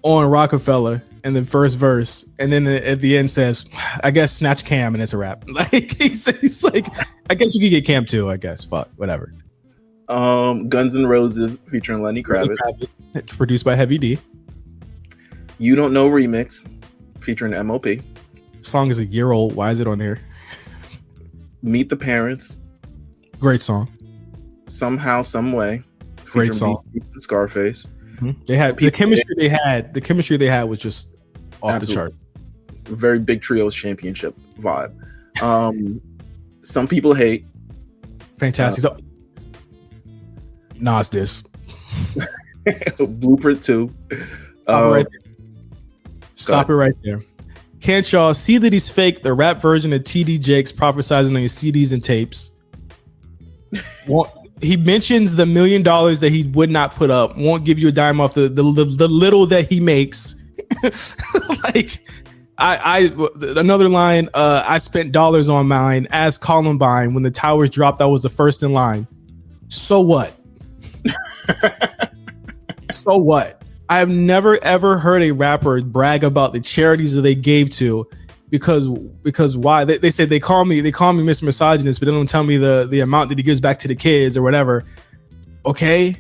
on Roc-a-Fella in the first verse, and then at the end says, "I guess snatch Cam," and it's a rap. Like he's like, "I guess you could get Cam too. I guess, fuck, whatever." Guns N' Roses featuring Lenny Kravitz. It's produced by Heavy D. You Don't Know remix featuring MOP. Song is a year old. Why is it on there? Meet the Parents. Great song. Somehow, Some Way. Great song. Scarface. They had the chemistry they had. The chemistry they had was just off the charts. Very Big Trios Championship vibe. Some People Hate. Fantastic. Nas this. Blueprint 2. Right there. Stop it right there. Can't y'all see that he's fake? The rap version of TD Jakes prophesizing on his CDs and tapes. He mentions the $1 million that he would not put up. Won't give you a dime off the little that he makes. Like I another line. I spent dollars on mine as Columbine. When the towers dropped, I was the first in line. So what? So what? I have never ever heard a rapper brag about the charities that they gave to, because why? They said they call me Mr. Misogynist, but they don't tell me the amount that he gives back to the kids or whatever. Okay,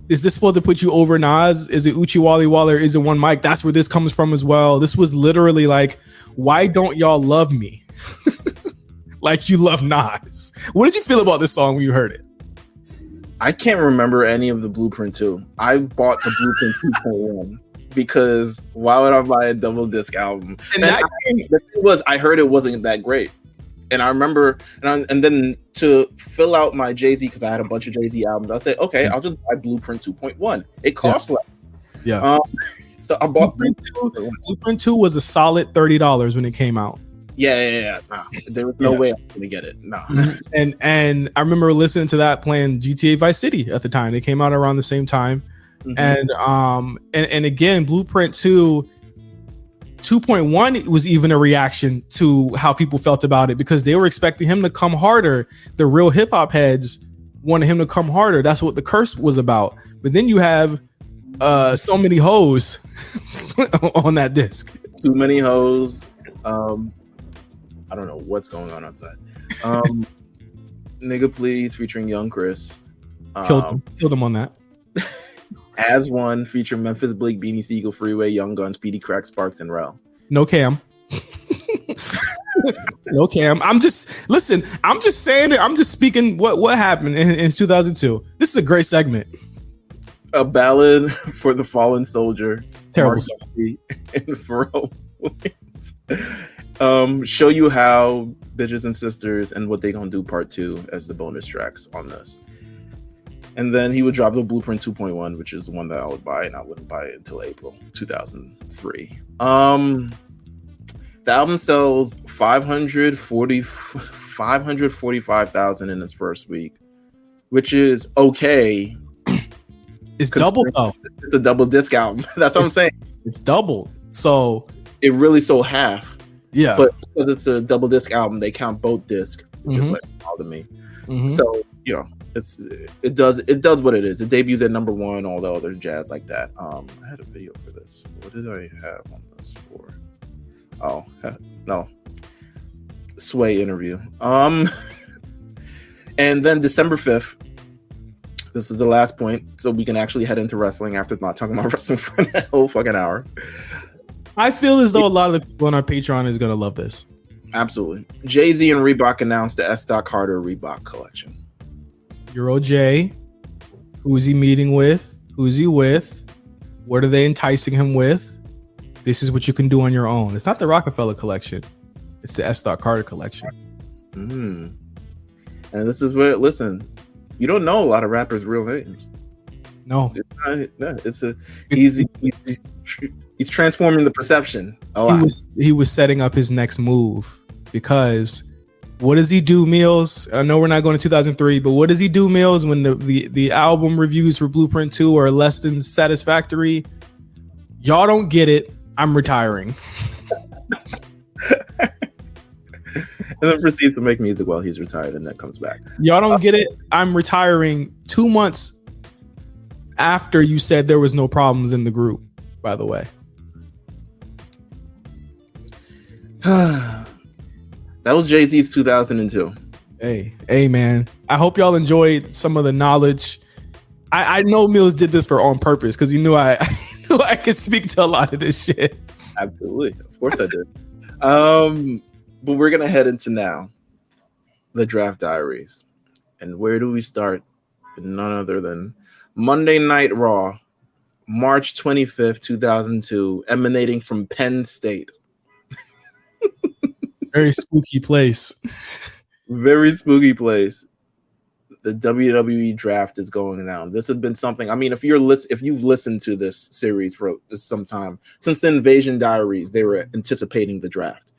is this supposed to put you over Nas? Is it Uchi Wally Waller? Is it One Mic? That's where this comes from as well. This was literally like, why don't y'all love me like you love Nas? What did you feel about this song when you heard it? I can't remember any of the Blueprint 2. I bought the Blueprint 2.1 because why would I buy a double disc album? And the thing was, I heard it wasn't that great. And I remember, and then to fill out my Jay-Z, because I had a bunch of Jay-Z albums, I said, okay, I'll just buy Blueprint 2.1. It costs less. Yeah. So I bought Blueprint 2 was a solid $30 when it came out. Yeah. Nah, there was no way I was gonna get it. No. And I remember listening to that playing GTA Vice City at the time. They came out around the same time. Mm-hmm. And again, Blueprint 2.1 was even a reaction to how people felt about it, because they were expecting him to come harder. The real hip hop heads wanted him to come harder. That's what the curse was about. But then you have so many hoes on that disc. Too many hoes. I don't know what's going on outside. Nigga Please featuring Young Chris. Killed him on that. As One featuring Memphis Bleak, Beanie Siegel, Freeway, Young Gun, Speedy Crack, Sparks, and Rel. No Cam. Okay, I'm just saying it. I'm just speaking what happened in 2002. This is a great segment. A ballad for the fallen soldier. Terrible Mark Duffy and Pharrell Williams. Show you how bitches and sisters and what they gonna do part 2 as the bonus tracks on this. And then he would drop the Blueprint 2.1, which is the one that I would buy, and I wouldn't buy it until April 2003. The album sells 545,000 in its first week, which is okay. It's double though. It's a double disc album. That's what I'm saying. It's double. So it really sold half. Yeah. But because it's a double disc album, they count both discs, which is like all to me. So, you know, it does what it is. It debuts at number 1, all the other jazz like that. I had a video for this. What did I have on this for? Oh no, Sway interview. And then December 5th. This is the last point, so we can actually head into wrestling after not talking about wrestling for a whole fucking hour. I feel as though a lot of the people on our Patreon is gonna love this. Absolutely. Jay-Z and Reebok announced the S. Carter Reebok collection. Euro J, who's he meeting with? Who's he with? What are they enticing him with? This is what you can do on your own. It's not the Roc-a-Fella collection. It's the S. Carter collection. And this is where, listen, you don't know a lot of rappers' real names. No. He's transforming the perception a lot. He was setting up his next move, because what does he do, Meelz? I know we're not going to 2003, but what does he do, Meelz, when the album reviews for Blueprint 2 are less than satisfactory? Y'all don't get it. I'm retiring. And then proceeds to make music while he's retired, and then comes back. Y'all don't get it. I'm retiring 2 months after you said there was no problems in the group, by the way. That was Jay-Z's 2002. Hey, man. I hope y'all enjoyed some of the knowledge. I know Meelz did this on purpose because he knew I could speak to a lot of this shit. Absolutely. Of course I did. But we're going to head into now the Draft Diaries. And where do we start? None other than Monday Night Raw, March 25th, 2002, emanating from Penn State. Very spooky place. Very spooky place. The WWE Draft is going down. This has been something. I mean, if you've listened to this series for some time, since the Invasion Diaries, they were anticipating the draft.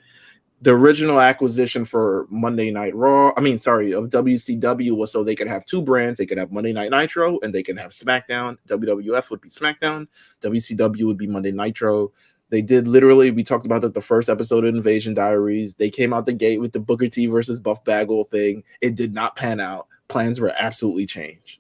The original acquisition for Monday Night Raw, of WCW, was so they could have 2 brands. They could have Monday Night Nitro and they can have SmackDown. WWF would be SmackDown. WCW would be Monday Nitro. They did literally, we talked about that the first episode of Invasion Diaries. They came out the gate with the Booker T versus Buff Bagwell thing. It did not pan out. Plans were absolutely changed.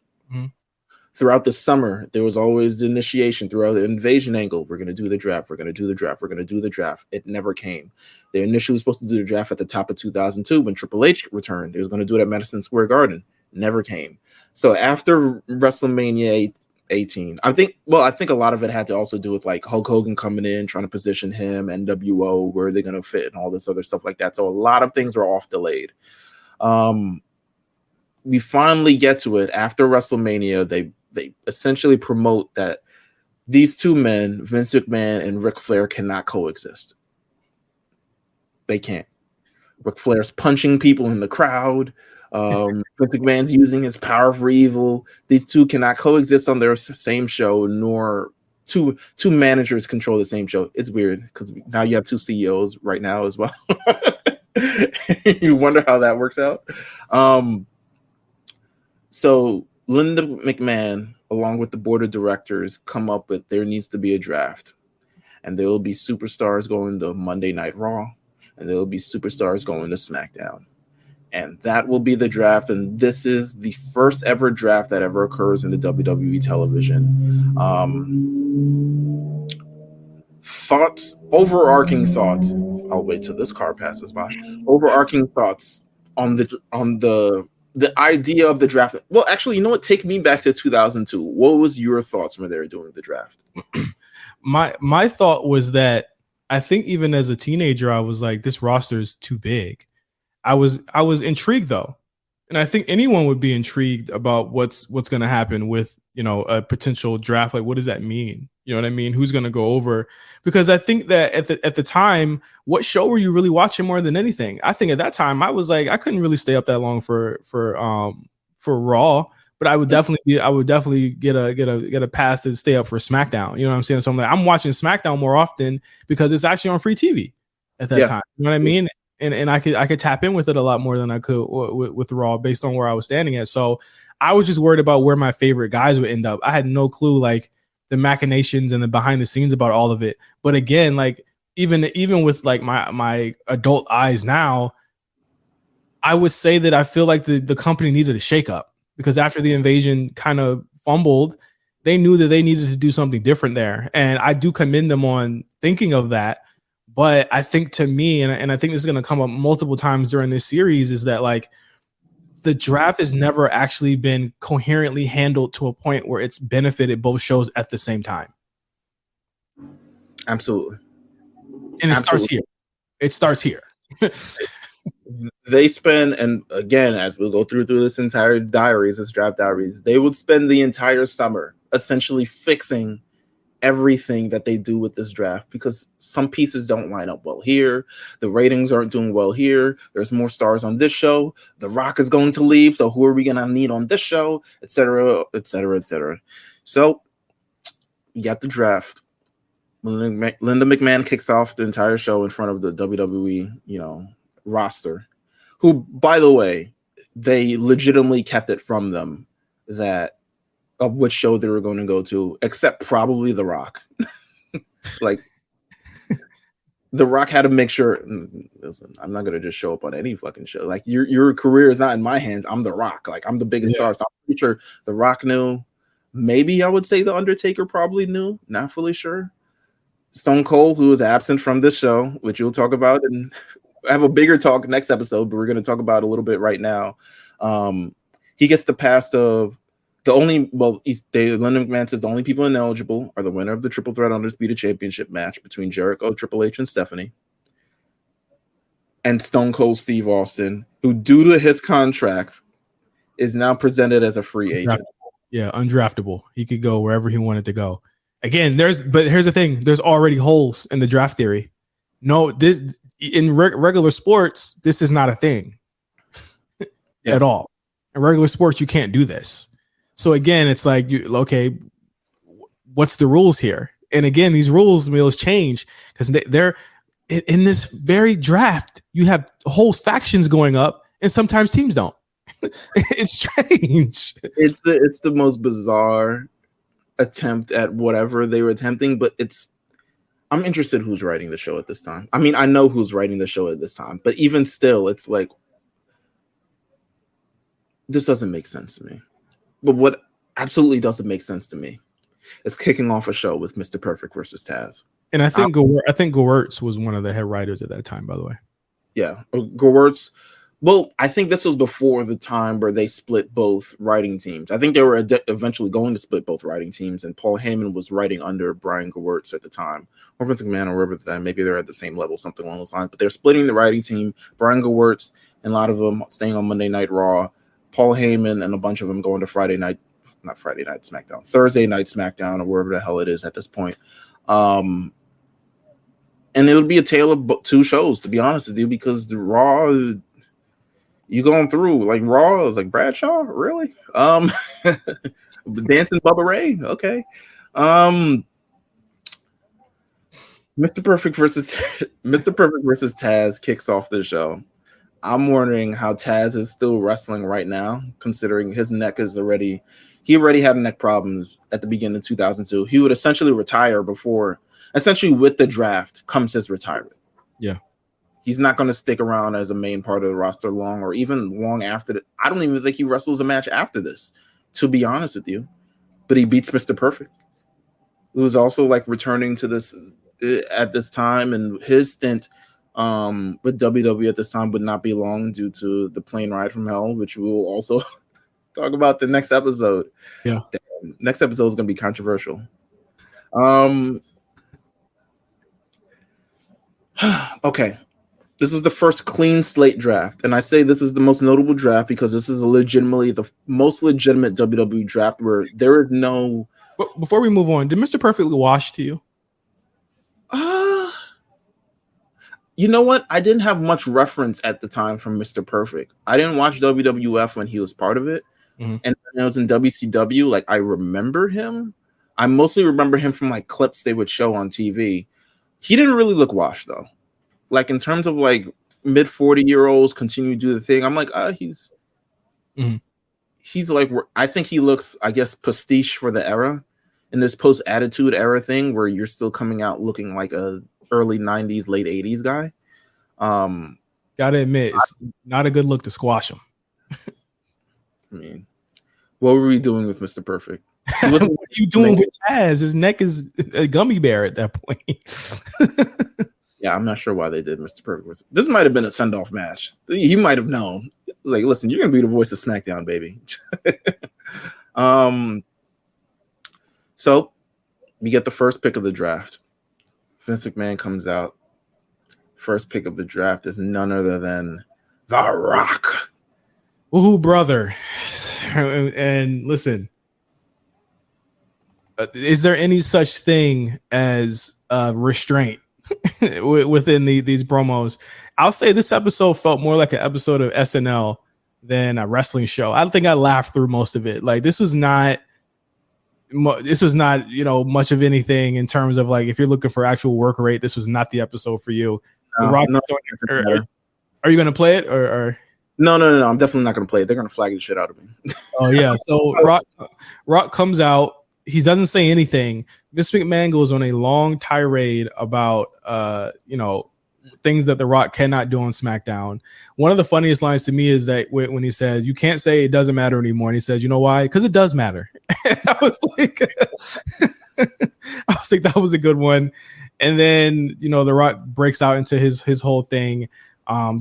Throughout the summer, there was always the initiation throughout the Invasion angle. We're going to do the draft. We're going to do the draft. We're going to do the draft. It never came. They initially was supposed to do the draft at the top of 2002 when Triple H returned. They was going to do it at Madison Square Garden. Never came. So after WrestleMania 18, I think a lot of it had to also do with like Hulk Hogan coming in, trying to position him, NWO, where they're going to fit and all this other stuff like that. So a lot of things were off delayed. We finally get to it after WrestleMania. They essentially promote that these 2 men, Vince McMahon and Ric Flair, cannot coexist. They can't. Ric Flair's punching people in the crowd. Vince McMahon's using his power for evil. These 2 cannot coexist on their same show, nor two managers control the same show. It's weird because now you have 2 CEOs right now as well. You wonder how that works out. So Linda McMahon, along with the board of directors, come up with there needs to be a draft. And there will be superstars going to Monday Night Raw, and there will be superstars going to SmackDown. And that will be the draft. And this is the first ever draft that ever occurs in the WWE television. Overarching thoughts. I'll wait till this car passes by. Overarching thoughts on the idea of the draft. Well, actually, you know what? Take me back to 2002. What was your thoughts when they were doing the draft? My thought was that I think even as a teenager, I was like, this roster is too big. I was intrigued though. And I think anyone would be intrigued about what's going to happen with, a potential draft. Like, what does that mean? You know what I mean? Who's going to go over? Because I think that at the time, what show were you really watching more than anything? I think at that time I was like, I couldn't really stay up that long for Raw, but I would definitely get a pass to stay up for SmackDown. You know what I'm saying? So I'm watching SmackDown more often because it's actually on free TV at that time. You know what I mean? And I could tap in with it a lot more than I could with Raw based on where I was standing at. So I was just worried about where my favorite guys would end up. I had no clue like the machinations and the behind the scenes about all of it. But again, like even with like my adult eyes now, I would say that I feel like the company needed a shakeup because after the invasion kind of fumbled, they knew that they needed to do something different there. And I do commend them on thinking of that. But I think to me, and I think this is going to come up multiple times during this series, is that like the draft has never actually been coherently handled to a point where it's benefited both shows at the same time. Absolutely. And it starts here. It starts here. They spend, and again, as we'll go through this entire diaries, this draft diaries, they would spend the entire summer essentially fixing everything that they do with this draft because some pieces don't line up well here. The ratings aren't doing well here. There's more stars on this show. The Rock is going to leave. So who are we going to need on this show, et cetera, et cetera, et cetera. So you got the draft. Linda McMahon kicks off the entire show in front of the WWE, roster, who, by the way, they legitimately kept it from them that of which show they were going to go to, except probably The Rock. Like, The Rock had to make sure, listen, I'm not going to just show up on any fucking show. Like, your career is not in my hands. I'm The Rock. Like, I'm the biggest star. So I'm pretty sure The Rock knew. Maybe I would say The Undertaker probably knew. Not fully sure. Stone Cold, who was absent from this show, which you'll talk about, and have a bigger talk next episode, but we're going to talk about it a little bit right now. He gets the pass of Linda McMahon says the only people ineligible are the winner of the Triple Threat Undisputed Championship match between Jericho, Triple H, and Stephanie, and Stone Cold Steve Austin, who, due to his contract, is now presented as a free agent. Yeah, undraftable. He could go wherever he wanted to go. Again, but here's the thing: there's already holes in the draft theory. No, this in regular sports, this is not a thing at all. In regular sports, you can't do this. So again, it's like, okay, what's the rules here? And again, these rules change because they're in this very draft. You have whole factions going up, and sometimes teams don't. It's strange. It's the most bizarre attempt at whatever they were attempting, but I'm interested who's writing the show at this time. I mean, I know who's writing the show at this time, but even still, it's like, this doesn't make sense to me. But what absolutely doesn't make sense to me is kicking off a show with Mr. Perfect versus Taz. And I think Gewurz was one of the head writers at that time, by the way. Yeah, Gewurz. Well, I think this was before the time where they split both writing teams. I think they were eventually going to split both writing teams, and Paul Heyman was writing under Brian Gewurz at the time. Or Vince McMahon or whatever that. Maybe they're at the same level, something along those lines. But they're splitting the writing team. Brian Gewurz and a lot of them staying on Monday Night Raw. Paul Heyman and a bunch of them going to Thursday Night SmackDown, or wherever the hell it is at this point. And it would be a tale of two shows, to be honest with you, because the Raw, you going through like Raw is like Bradshaw, really? Dancing Bubba Ray, okay. Mr. Perfect versus Taz kicks off the show. I'm wondering how Taz is still wrestling right now, considering his neck is already had neck problems at the beginning of 2002. He would essentially retire with the draft comes his retirement. Yeah. He's not going to stick around as a main part of the roster long, or even long after I don't even think he wrestles a match after this, to be honest with you. But he beats Mr. Perfect, who's also like returning to this at this time, and his stint with WWE at this time would not be long due to the plane ride from hell, which we will also talk about the next episode. Yeah. Next episode is going to be controversial. Okay. This is the first clean slate draft. And I say this is the most notable draft because this is legitimately the most legitimate WWE draft where there is no. But before we move on, did Mr. Perfect wash to you? You know what? I didn't have much reference at the time from Mr. Perfect. I didn't watch WWF when he was part of it. Mm-hmm. And when I was in WCW, like I remember him. I mostly remember him from like clips they would show on TV. He didn't really look washed though. Like in terms of like mid 40-year-olds continue to do the thing, I'm like, he's like, I think he looks, I guess, pastiche for the era in this post attitude era thing where you're still coming out looking like a early 90s, late 80s guy. Gotta admit, it's not a good look to squash him. I mean, what were we doing with Mr. Perfect? What are you doing with Taz? His neck is a gummy bear at that point. Yeah, I'm not sure why they did Mr. Perfect. This might have been a send-off match. He might have known. Like, listen, you're gonna be the voice of SmackDown, baby. So we get the first pick of the draft. Vince McMahon comes out. First pick of the draft is none other than The Rock. Ooh, brother. And listen, is there any such thing as restraint within these promos? I'll say this episode felt more like an episode of SNL than a wrestling show. I don't think I laughed through most of it. Like this was not, much of anything in terms of like if you're looking for actual work rate. This was not the episode for you. Are you going to play it or? No. I'm definitely not going to play it. They're going to flag the shit out of me. Oh yeah. So Rock comes out. He doesn't say anything. Vince McMahon goes on a long tirade about, things that The Rock cannot do on SmackDown. One of the funniest lines to me is that when he says, "You can't say it doesn't matter anymore," and he says, "You know why? Because it does matter." I was like, that was a good one. And then The Rock breaks out into his whole thing,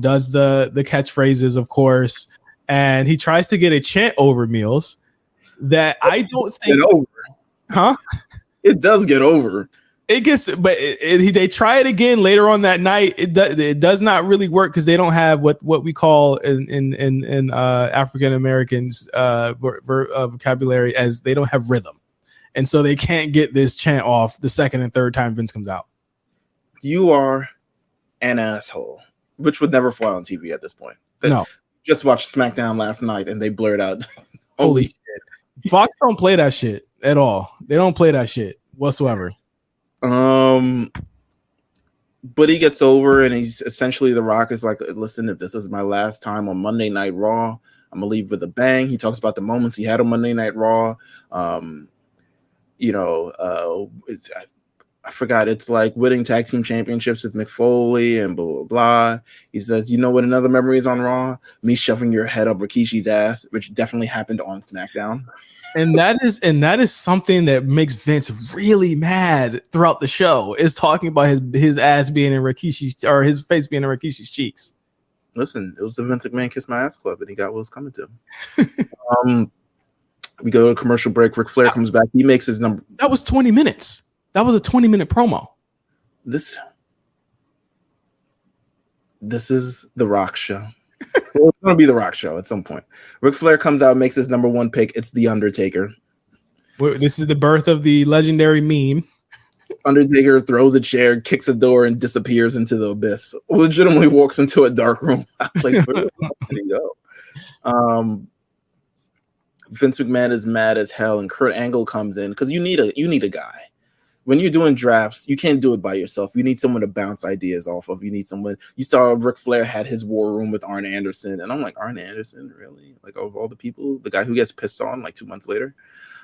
does the catchphrases, of course, and he tries to get a chant over Meelz that I don't think. Huh? It does get over. It gets, but they try it again later on that night. It does not really work because they don't have what we call in African Americans vocabulary as they don't have rhythm, and so they can't get this chant off the second and third time Vince comes out. You are an asshole, which would never fly on TV at this point. No, just watched SmackDown last night and they blurred out. Holy shit! Fox don't play that shit at all. They don't play that shit whatsoever. But he gets over and he's essentially The Rock is like, listen, if this is my last time on Monday Night Raw, I'm gonna leave with a bang. He talks about the moments he had on Monday Night Raw. I forgot, it's like winning tag team championships with Mick Foley and blah, blah, blah. He says, you know what another memory is on Raw? Me shoving your head up Rikishi's ass, which definitely happened on SmackDown. And that is something that makes Vince really mad throughout the show, is talking about his ass being in Rikishi's, or his face being in Rikishi's cheeks. Listen, it was the Vince McMahon Kiss My Ass Club, and he got what was coming to him. We go to a commercial break. Ric Flair comes back. He makes his number. That was 20 minutes. That was a 20-minute promo. This is The Rock show. Well, it's going to be The Rock show at some point. Ric Flair comes out, makes his number one pick. It's The Undertaker. This is the birth of the legendary meme. Undertaker throws a chair, kicks a door, and disappears into the abyss. Legitimately walks into a dark room. I was like, where the fuck did he go? Vince McMahon is mad as hell, and Kurt Angle comes in because you need a guy. When you're doing drafts, you can't do it by yourself. You need someone to bounce ideas off of. You need someone. You saw Ric Flair had his war room with Arn Anderson, and I'm like, Arn Anderson, really? Like, of all the people, the guy who gets pissed on like 2 months later.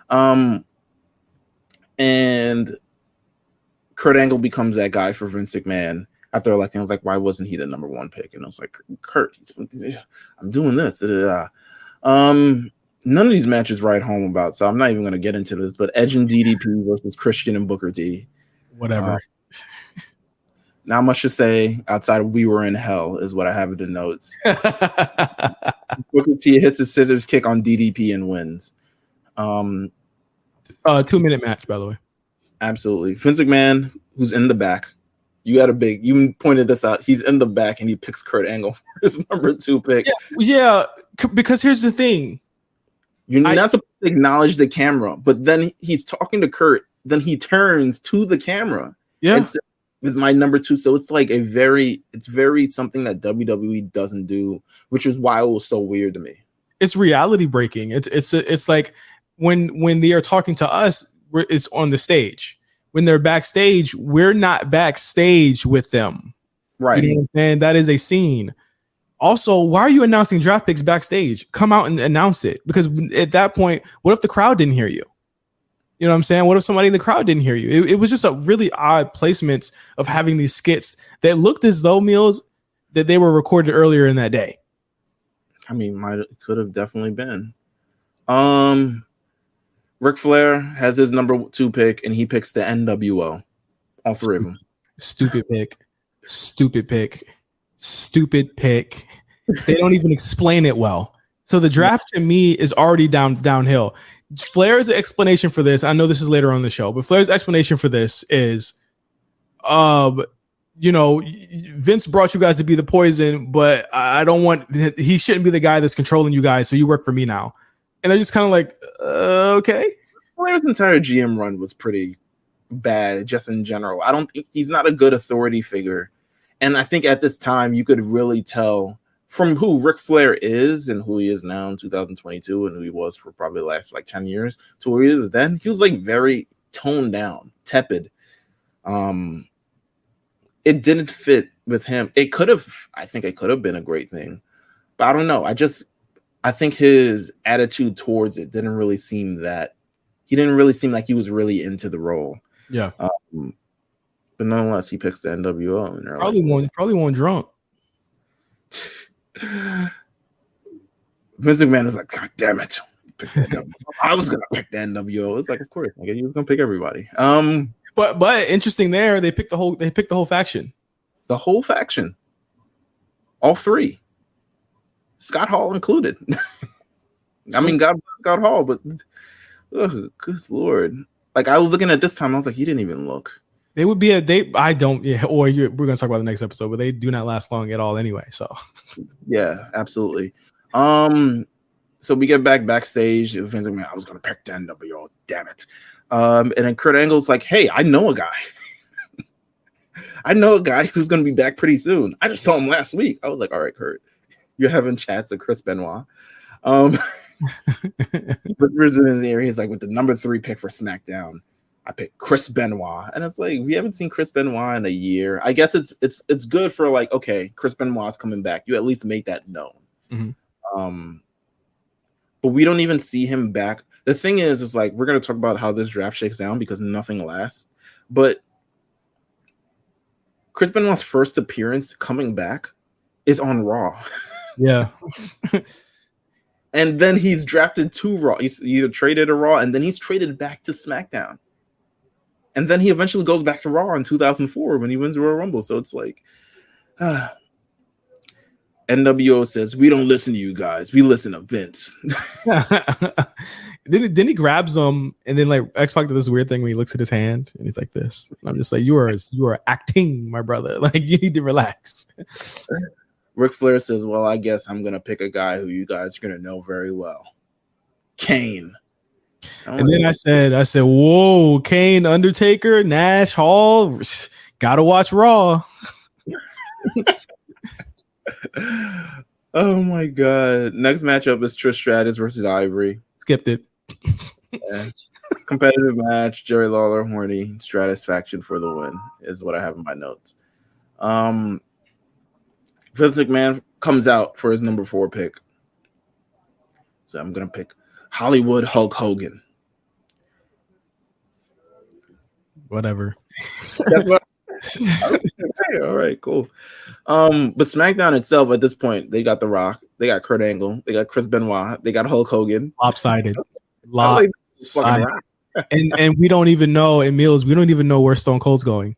And Kurt Angle becomes that guy for Vince McMahon after electing. I was like, why wasn't he the number one pick? And I was like, Kurt, I'm doing this. None of these matches write home about, so I'm not even going to get into this. But Edge and DDP versus Christian and Booker T. Whatever. Not much to say outside of "We Were in Hell" is what I have in the notes. Booker T hits a scissors kick on DDP and wins. 2-minute match, by the way. Absolutely. Vince McMahon, who's in the back, You got a big. You pointed this out. He's in the back and he picks Kurt Angle for his number 2 pick. Yeah, because here's the thing. You're not supposed to acknowledge the camera, but then he's talking to Kurt. Then he turns to the camera. Yeah. And says, with my number 2. So it's like it's very something that WWE doesn't do, which is why it was so weird to me. It's reality breaking. It's like when they are talking to us, it's on the stage. When they're backstage, we're not backstage with them. Right. You know what I'm saying? That is a scene. Also, why are you announcing draft picks backstage? Come out and announce it. Because at that point, what if the crowd didn't hear you? You know what I'm saying? What if somebody in the crowd didn't hear you? It was just a really odd placement of having these skits that looked as though, Meelz, that they were recorded earlier in that day. I mean, could have definitely been. Ric Flair has his number 2 pick, and he picks the NWO. All 3 of them. Stupid pick. They don't even explain it well. So the draft to me is already downhill. Flair's explanation for this, I know this is later on the show, but Flair's explanation for this is, Vince brought you guys to be the poison, but he shouldn't be the guy that's controlling you guys, so you work for me now. And they're just kind of like, okay. Flair's entire GM run was pretty bad, just in general. I don't think he's not a good authority figure. And I think at this time, you could really tell from who Ric Flair is and who he is now in 2022 and who he was for probably the last 10 years to where he is then. He was very toned down, tepid. It didn't fit with him. I think it could have been a great thing, but I don't know. I think his attitude towards it didn't really seem like he was really into the role. Yeah. But nonetheless, he picks the NWO. And probably won drunk. Vince McMahon was like, God damn it. I was going to pick the NWO. It's like, of course. He was going to pick everybody. But interesting there, they picked the whole faction. The whole faction. All 3. Scott Hall included. I mean, God bless Scott Hall, but good Lord. I was looking at this time, I was like, he didn't even look. They would be we're going to talk about the next episode, but they do not last long at all anyway. So yeah, absolutely. So we get backstage. Vince McMahon, I was going to pick the NWO, damn it. And then Kurt Angle's like, hey, I know a guy. I know a guy who's going to be back pretty soon. I just saw him last week. I was like, all right, Kurt, you're having chats with Chris Benoit. He whispers in his ear. He's like, with the number 3 pick for SmackDown, I picked Chris Benoit. And it's like, we haven't seen Chris Benoit in a year. I guess it's good for okay, Chris Benoit's coming back. You at least make that known. Mm-hmm. But we don't even see him back. The thing is we're going to talk about how this draft shakes down because nothing lasts. But Chris Benoit's first appearance coming back is on Raw. Yeah. And then he's drafted to Raw. He's either traded to Raw, and then he's traded back to SmackDown. And then he eventually goes back to Raw in 2004 when he wins the Royal Rumble. So it's NWO says, we don't listen to you guys. We listen to Vince. Then he grabs him, and then X-Pac did this weird thing when he looks at his hand, and he's like this. And I'm just like, you are acting, my brother. You need to relax. Ric Flair says, well, I guess I'm going to pick a guy who you guys are going to know very well. Kane. And then I said, whoa, Kane, Undertaker, Nash, Hall. Gotta watch Raw. Oh, my God. Next matchup is Trish Stratus versus Ivory. Skipped it. Yeah. Competitive match. Jerry Lawler, horny. Stratus faction for the win is what I have in my notes. Vince McMahon comes out for his number 4 pick. So I'm going to pick Hollywood Hulk Hogan. Whatever. All right, cool. But SmackDown itself at this point, they got The Rock, they got Kurt Angle, they got Chris Benoit, they got Hulk Hogan. Lopsided. And we don't even know, in Meelz, we don't even know where Stone Cold's going.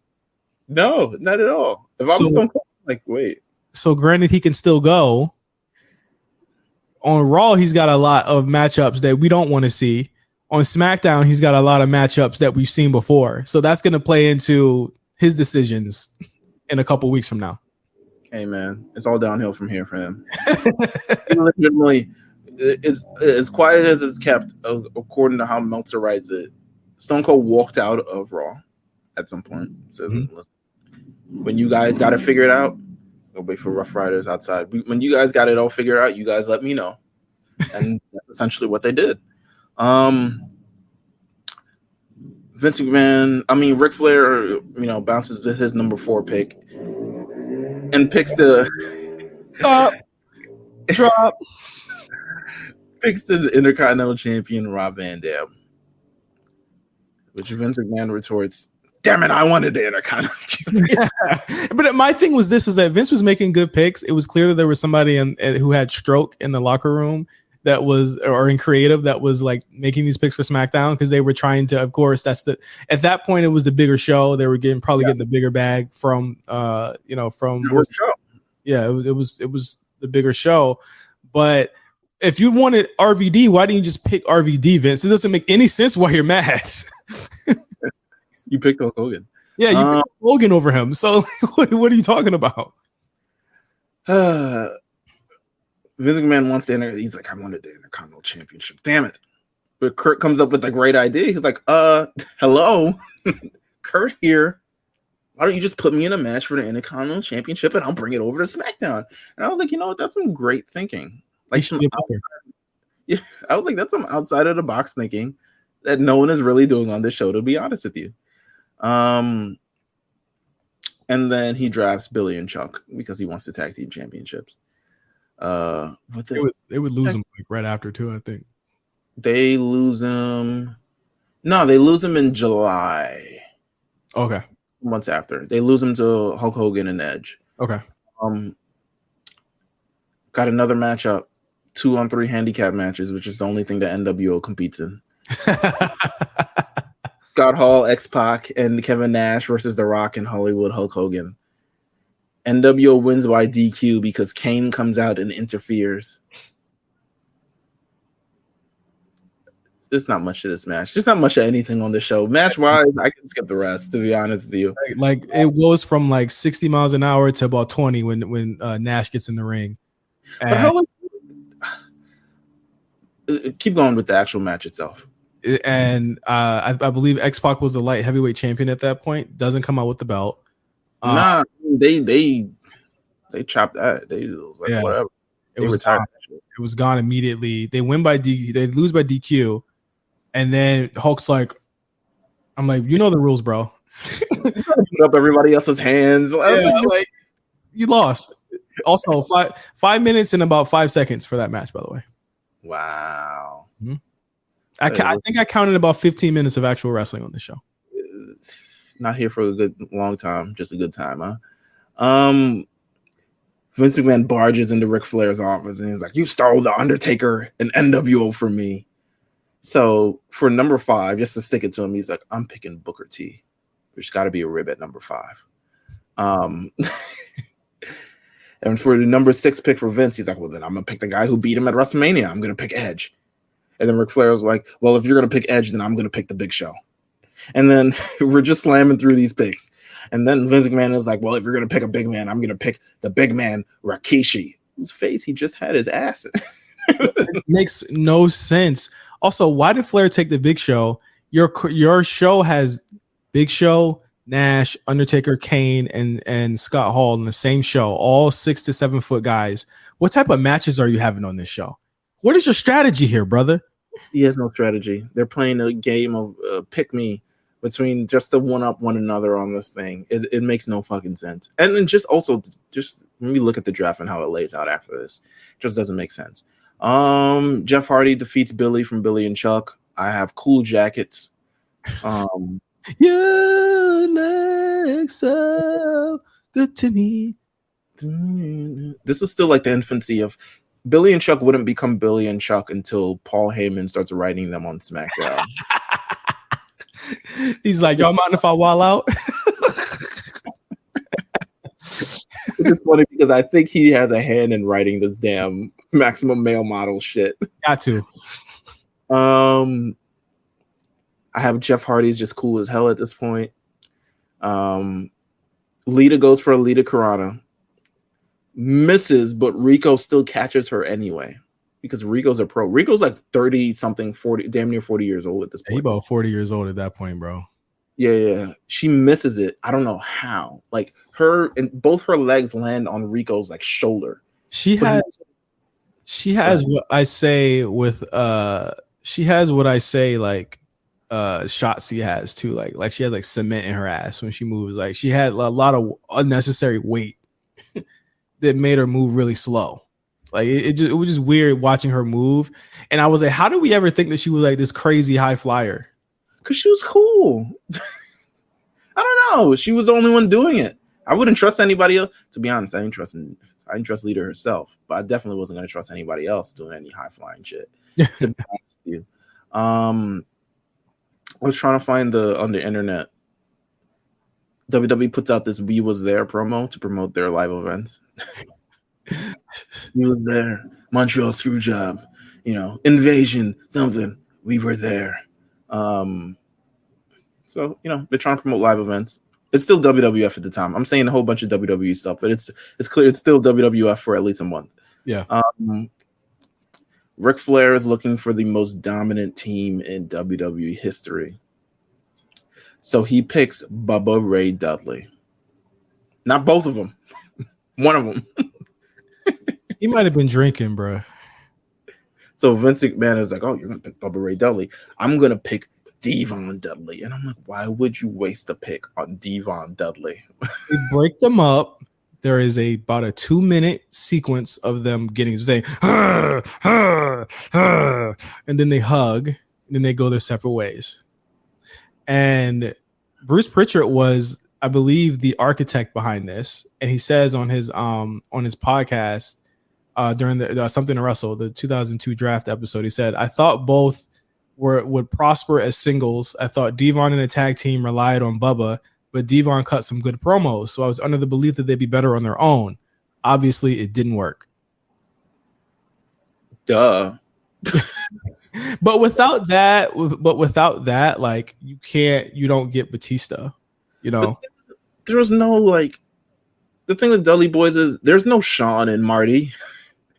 No, not at all. If I'm Stone Cold, wait. So granted, he can still go. On Raw, he's got a lot of matchups that we don't want to see. On SmackDown, he's got a lot of matchups that we've seen before. So that's going to play into his decisions. in a couple weeks from now. Hey man, it's all downhill from here for him. He legitimately, it's as quiet as it's kept, according to how Meltzer writes it. Stone Cold walked out of Raw at some point. So when you guys got to figure it out, go wait for Rough Riders outside. When you guys got it all figured out, you guys let me know. And that's essentially what they did. Vince McMahon, Ric Flair, bounces with his number 4 pick and picks the picks the Intercontinental Champion Rob Van Dam, which Vince McMahon retorts, "Damn it, I wanted the Intercontinental Champion." But my thing was is that Vince was making good picks. It was clear that there was somebody who had stroke in the locker room that was, or in creative, that was like making these picks for SmackDown, because they were trying to, of course, at that point it was the bigger show. They were getting the bigger bag from it was the bigger show. But if you wanted RVD, why didn't you just pick RVD, Vince? It doesn't make any sense why you're mad. You picked Hulk Hogan. Yeah, you picked Hogan over him. So what are you talking about? Vince McMahon wants to enter. He's like, I wanted the Intercontinental Championship. Damn it. But Kurt comes up with a great idea. He's like, hello, Kurt here. Why don't you just put me in a match for the Intercontinental Championship and I'll bring it over to SmackDown? And I was like, you know what? That's some great thinking. I was like, that's some outside of the box thinking that no one is really doing on this show, to be honest with you. And then he drafts Billy and Chuck because he wants the tag team championships. They would lose him like right after too, I think. They lose him. No, they lose him in July. Okay. Months after. They lose him to Hulk Hogan and Edge. Okay. Got another matchup. 2-on-3 handicap matches, which is the only thing that NWO competes in. Scott Hall, X-Pac, and Kevin Nash versus The Rock and Hollywood Hulk Hogan. NWO wins by DQ because Kane comes out and interferes. There's not much to this match. There's not much of anything on the show. Match-wise, I can skip the rest, to be honest with you. Like it goes from like 60 miles an hour to about 20 when Nash gets in the ring. Keep going with the actual match itself. And I believe X-Pac was the light heavyweight champion at that point. Doesn't come out with the belt. They chopped that. They was like, whatever. It was retired. It was gone immediately. They win by they lose by DQ, and then Hulk's like, "I'm like, you know the rules, bro." Put up everybody else's hands. Like, you lost. Also, 5 minutes and about 5 seconds for that match, by the way. Wow. Mm-hmm. I think I counted about 15 minutes of actual wrestling on this show. Not here for a good long time, just a good time, huh? Vince McMahon barges into Ric Flair's office and he's like, "You stole the Undertaker and NWO from me." So for number 5, just to stick it to him, he's like, "I'm picking Booker T. There's got to be a rib at number 5." And for the number 6 pick for Vince, he's like, "Well, then I'm gonna pick the guy who beat him at WrestleMania. I'm gonna pick Edge." And then Ric Flair was like, "Well, if you're gonna pick Edge, then I'm gonna pick the Big Show." And then we're just slamming through these picks. And then Vince McMahon is like, "Well, if you're going to pick a big man, I'm going to pick the big man, Rikishi, whose face he just had his ass in." It makes no sense. Also, why did Flair take the Big Show? Your show has Big Show, Nash, Undertaker, Kane, and Scott Hall in the same show, all 6 to 7 foot guys. What type of matches are you having on this show? What is your strategy here, brother? He has no strategy. They're playing a game of pick me between just to one up one another on this thing. It makes no fucking sense. And then just when we look at the draft and how it lays out after this, it just doesn't make sense. Jeff Hardy defeats Billy from Billy and Chuck. I have cool jackets. You look so good to me. This is still like the infancy of Billy and Chuck wouldn't become Billy and Chuck until Paul Heyman starts writing them on SmackDown. He's like, "Y'all mind if I wall out?" It's just funny because I think he has a hand in writing this damn Maximum Male Model shit. Got to. I have Jeff Hardy's just cool as hell at this point. Lita goes for a Lita Carana. Misses, but Rico still catches her anyway. Because Rico's a pro. Rico's like 30 something, 40, damn near 40 years old at this point. He about 40 years old at that point, bro. Yeah. She misses it. I don't know how. Like her and both her legs land on Rico's like shoulder. She has what I say with she has what I say like Shotzi has too. Like she has like cement in her ass when she moves. Like she had a lot of unnecessary weight that made her move really slow. Like it was just weird watching her move. And I was like, how did we ever think that she was like this crazy high flyer? Because she was cool. I don't know. She was the only one doing it. I wouldn't trust anybody else. To be honest, I didn't trust Lita herself, but I definitely wasn't going to trust anybody else doing any high flying shit. To be honest with you. I was trying to find on the internet. WWE puts out this "We Was There" promo to promote their live events. We was there, Montreal Screwjob, Invasion, something. We were there. So they're trying to promote live events. It's still WWF at the time. I'm saying a whole bunch of WWE stuff, but it's clear it's still WWF for at least a month. Yeah. Ric Flair is looking for the most dominant team in WWE history. So he picks Bubba Ray Dudley. Not both of them. One of them. He might have been drinking, bro. So Vince McMahon is like, oh, you're going to pick Bubba Ray Dudley. I'm going to pick Devon Dudley. And I'm like, why would you waste a pick on Devon Dudley? They break them up. There is about a 2-minute sequence of them saying, and then they hug, and then they go their separate ways. And Bruce Pritchard was, I believe, the architect behind this. And he says on his podcast during the Something to Wrestle, the 2002 draft episode, he said, I thought both would prosper as singles. I thought Devon and the tag team relied on Bubba, but Devon cut some good promos. So I was under the belief that they'd be better on their own. Obviously, it didn't work. Duh. But without that, like you don't get Batista, There's no like the thing with Dudley Boys is there's no Sean and Marty.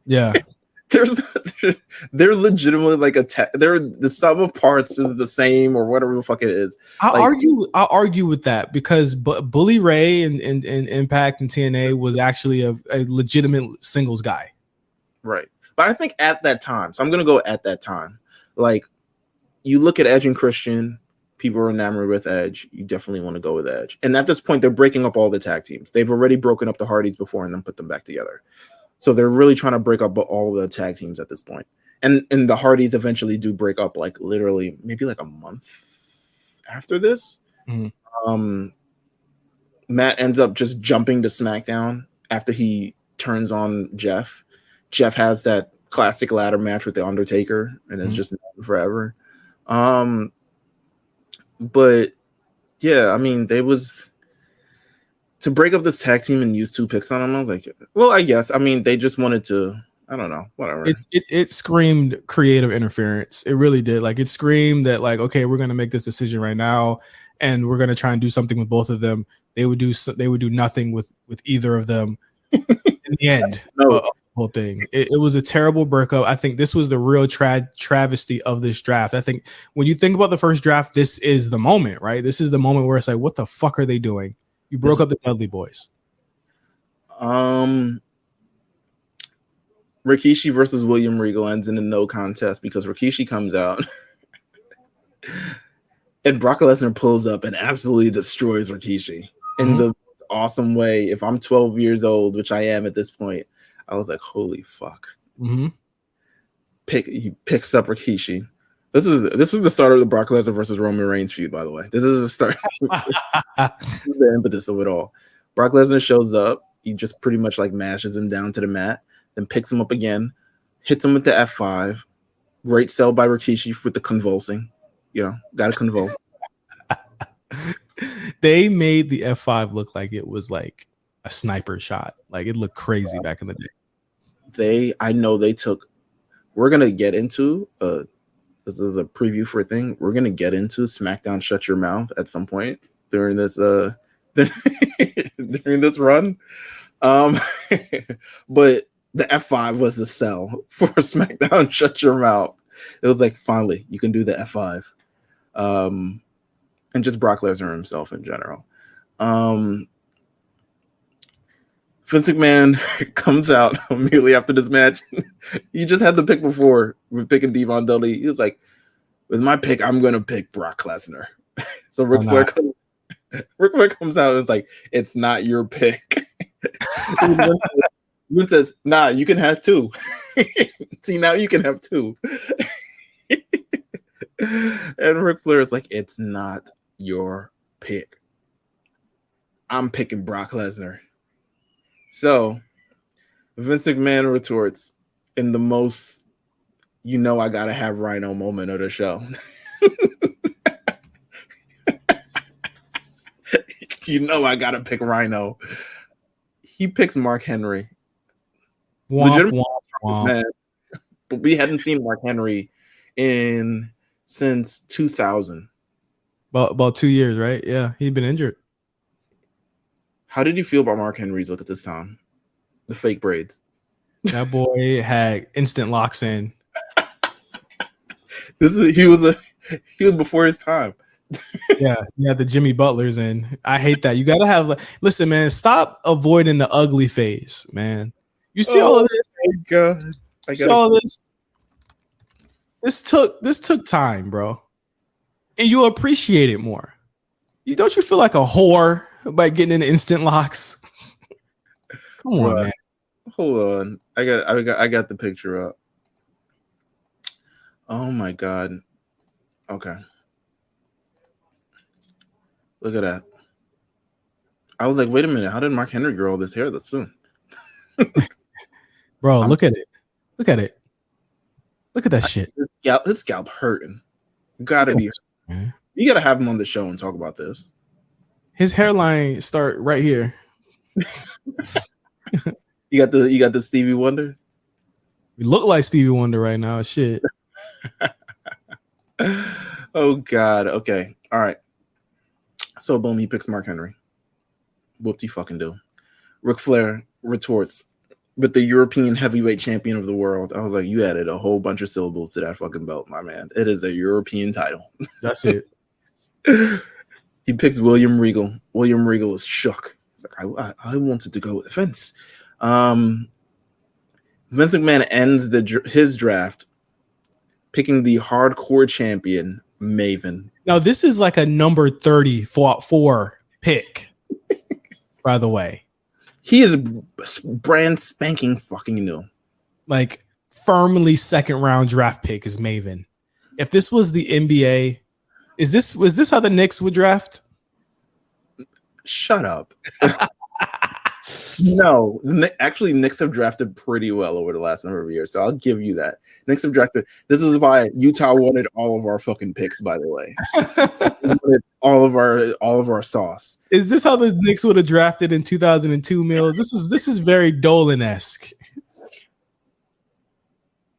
Yeah. They're legitimately like they're the sum of parts is the same or whatever the fuck it is. I'll argue with that because Bully Ray and Impact and TNA was actually a legitimate singles guy. Right. But I think at that time, so I'm gonna go at that time. Like you look at Edge and Christian, people are enamored with Edge. You definitely want to go with Edge. And at this point, they're breaking up all the tag teams. They've already broken up the Hardys before and then put them back together. So they're really trying to break up all the tag teams at this point. And the Hardys eventually do break up, like literally maybe like a month after this. Mm-hmm. Matt ends up just jumping to SmackDown after he turns on Jeff. Jeff has that classic ladder match with The Undertaker, and it's just forever. But yeah, I mean, they was to break up this tag team and use 2 picks on them. I was like, well, I guess. I mean, they just wanted to. I don't know. Whatever. It screamed creative interference. It really did. Like it screamed that like, okay, we're gonna make this decision right now, and we're gonna try and do something with both of them. They would do nothing with either of them in the end. No. Whole thing. It was a terrible breakup. I think this was the real travesty of this draft. I think when you think about the first draft, this is the moment, right? This is the moment where it's like, what the fuck are they doing? You broke up the Dudley Boys. Rikishi versus William Regal ends in a no contest because Rikishi comes out and Brock Lesnar pulls up and absolutely destroys Rikishi in the most awesome way. If I'm 12 years old, which I am at this point, I was like, holy fuck. Mm-hmm. He picks up Rikishi. This is the start of the Brock Lesnar versus Roman Reigns feud, by the way. This is the start. This is the impetus of it all. Brock Lesnar shows up. He just pretty much like mashes him down to the mat, then picks him up again, hits him with the F5. Great sell by Rikishi with the convulsing. Got to convulse. They made the F5 look like it was like a sniper shot. Like it looked crazy back in the day. We're going to get into this is a preview for a thing. We're going to get into SmackDown Shut Your Mouth at some point during this during this run. But the F5 was the sell for SmackDown. Shut your mouth. It was like, finally, you can do the F5. And just Brock Lesnar himself in general. Vince McMahon comes out immediately after this match. He just had the pick before with picking Devon Dudley. He was like, with my pick, I'm going to pick Brock Lesnar. So Ric Flair comes out and it's like, it's not your pick. Vince says, nah, you can have two. See, now you can have two. And Ric Flair is like, it's not your pick. I'm picking Brock Lesnar. So Vince McMahon retorts in the most, I gotta have Rhino moment of the show. I gotta pick Rhino. He picks Mark Henry. Womp, womp. Man, but we hadn't seen Mark Henry since 2000. About 2 years, right? Yeah, he'd been injured. How did you feel about Mark Henry's look at this time? The fake braids. That boy had instant locks in. He was before his time. Yeah, the Jimmy Butlers in. I hate that. You gotta have listen, man, stop avoiding the ugly phase, man. You see all of this? My God. See all this? This took time, bro. And you'll appreciate it more. Don't you feel like a whore by getting into instant locks? Come on, man. Hold on. I got the picture up. Oh my God. Okay. Look at that. I was like, wait a minute. How did Mark Henry grow all this hair this soon? Bro, look at it. Look at it. Look at that shit. His scalp hurting. Gotta be. Man. You gotta have him on the show and talk about this. His hairline start right here. You got the Stevie Wonder. We look like Stevie Wonder right now. Shit. Oh God. Okay. All right. So boom, he picks Mark Henry. Whoop-de fucking do. Ric Flair retorts with the European heavyweight champion of the world. I was like, you added a whole bunch of syllables to that fucking belt, my man. It is a European title. That's it. He picks William Regal. William Regal is shook. He's like, I wanted to go with Vince. Vince McMahon ends his draft picking the hardcore champion, Maven. Now, this is like a number 34 pick, by the way. He is brand spanking fucking new. Like, firmly second round draft pick is Maven. If this was the NBA, was this how the Knicks would draft? Shut up. No, actually, Knicks have drafted pretty well over the last number of years, so I'll give you that. Knicks have drafted. This is why Utah wanted all of our fucking picks, by the way. all of our sauce. Is this how the Knicks would have drafted in 2002, Meelz? This is very Dolan-esque.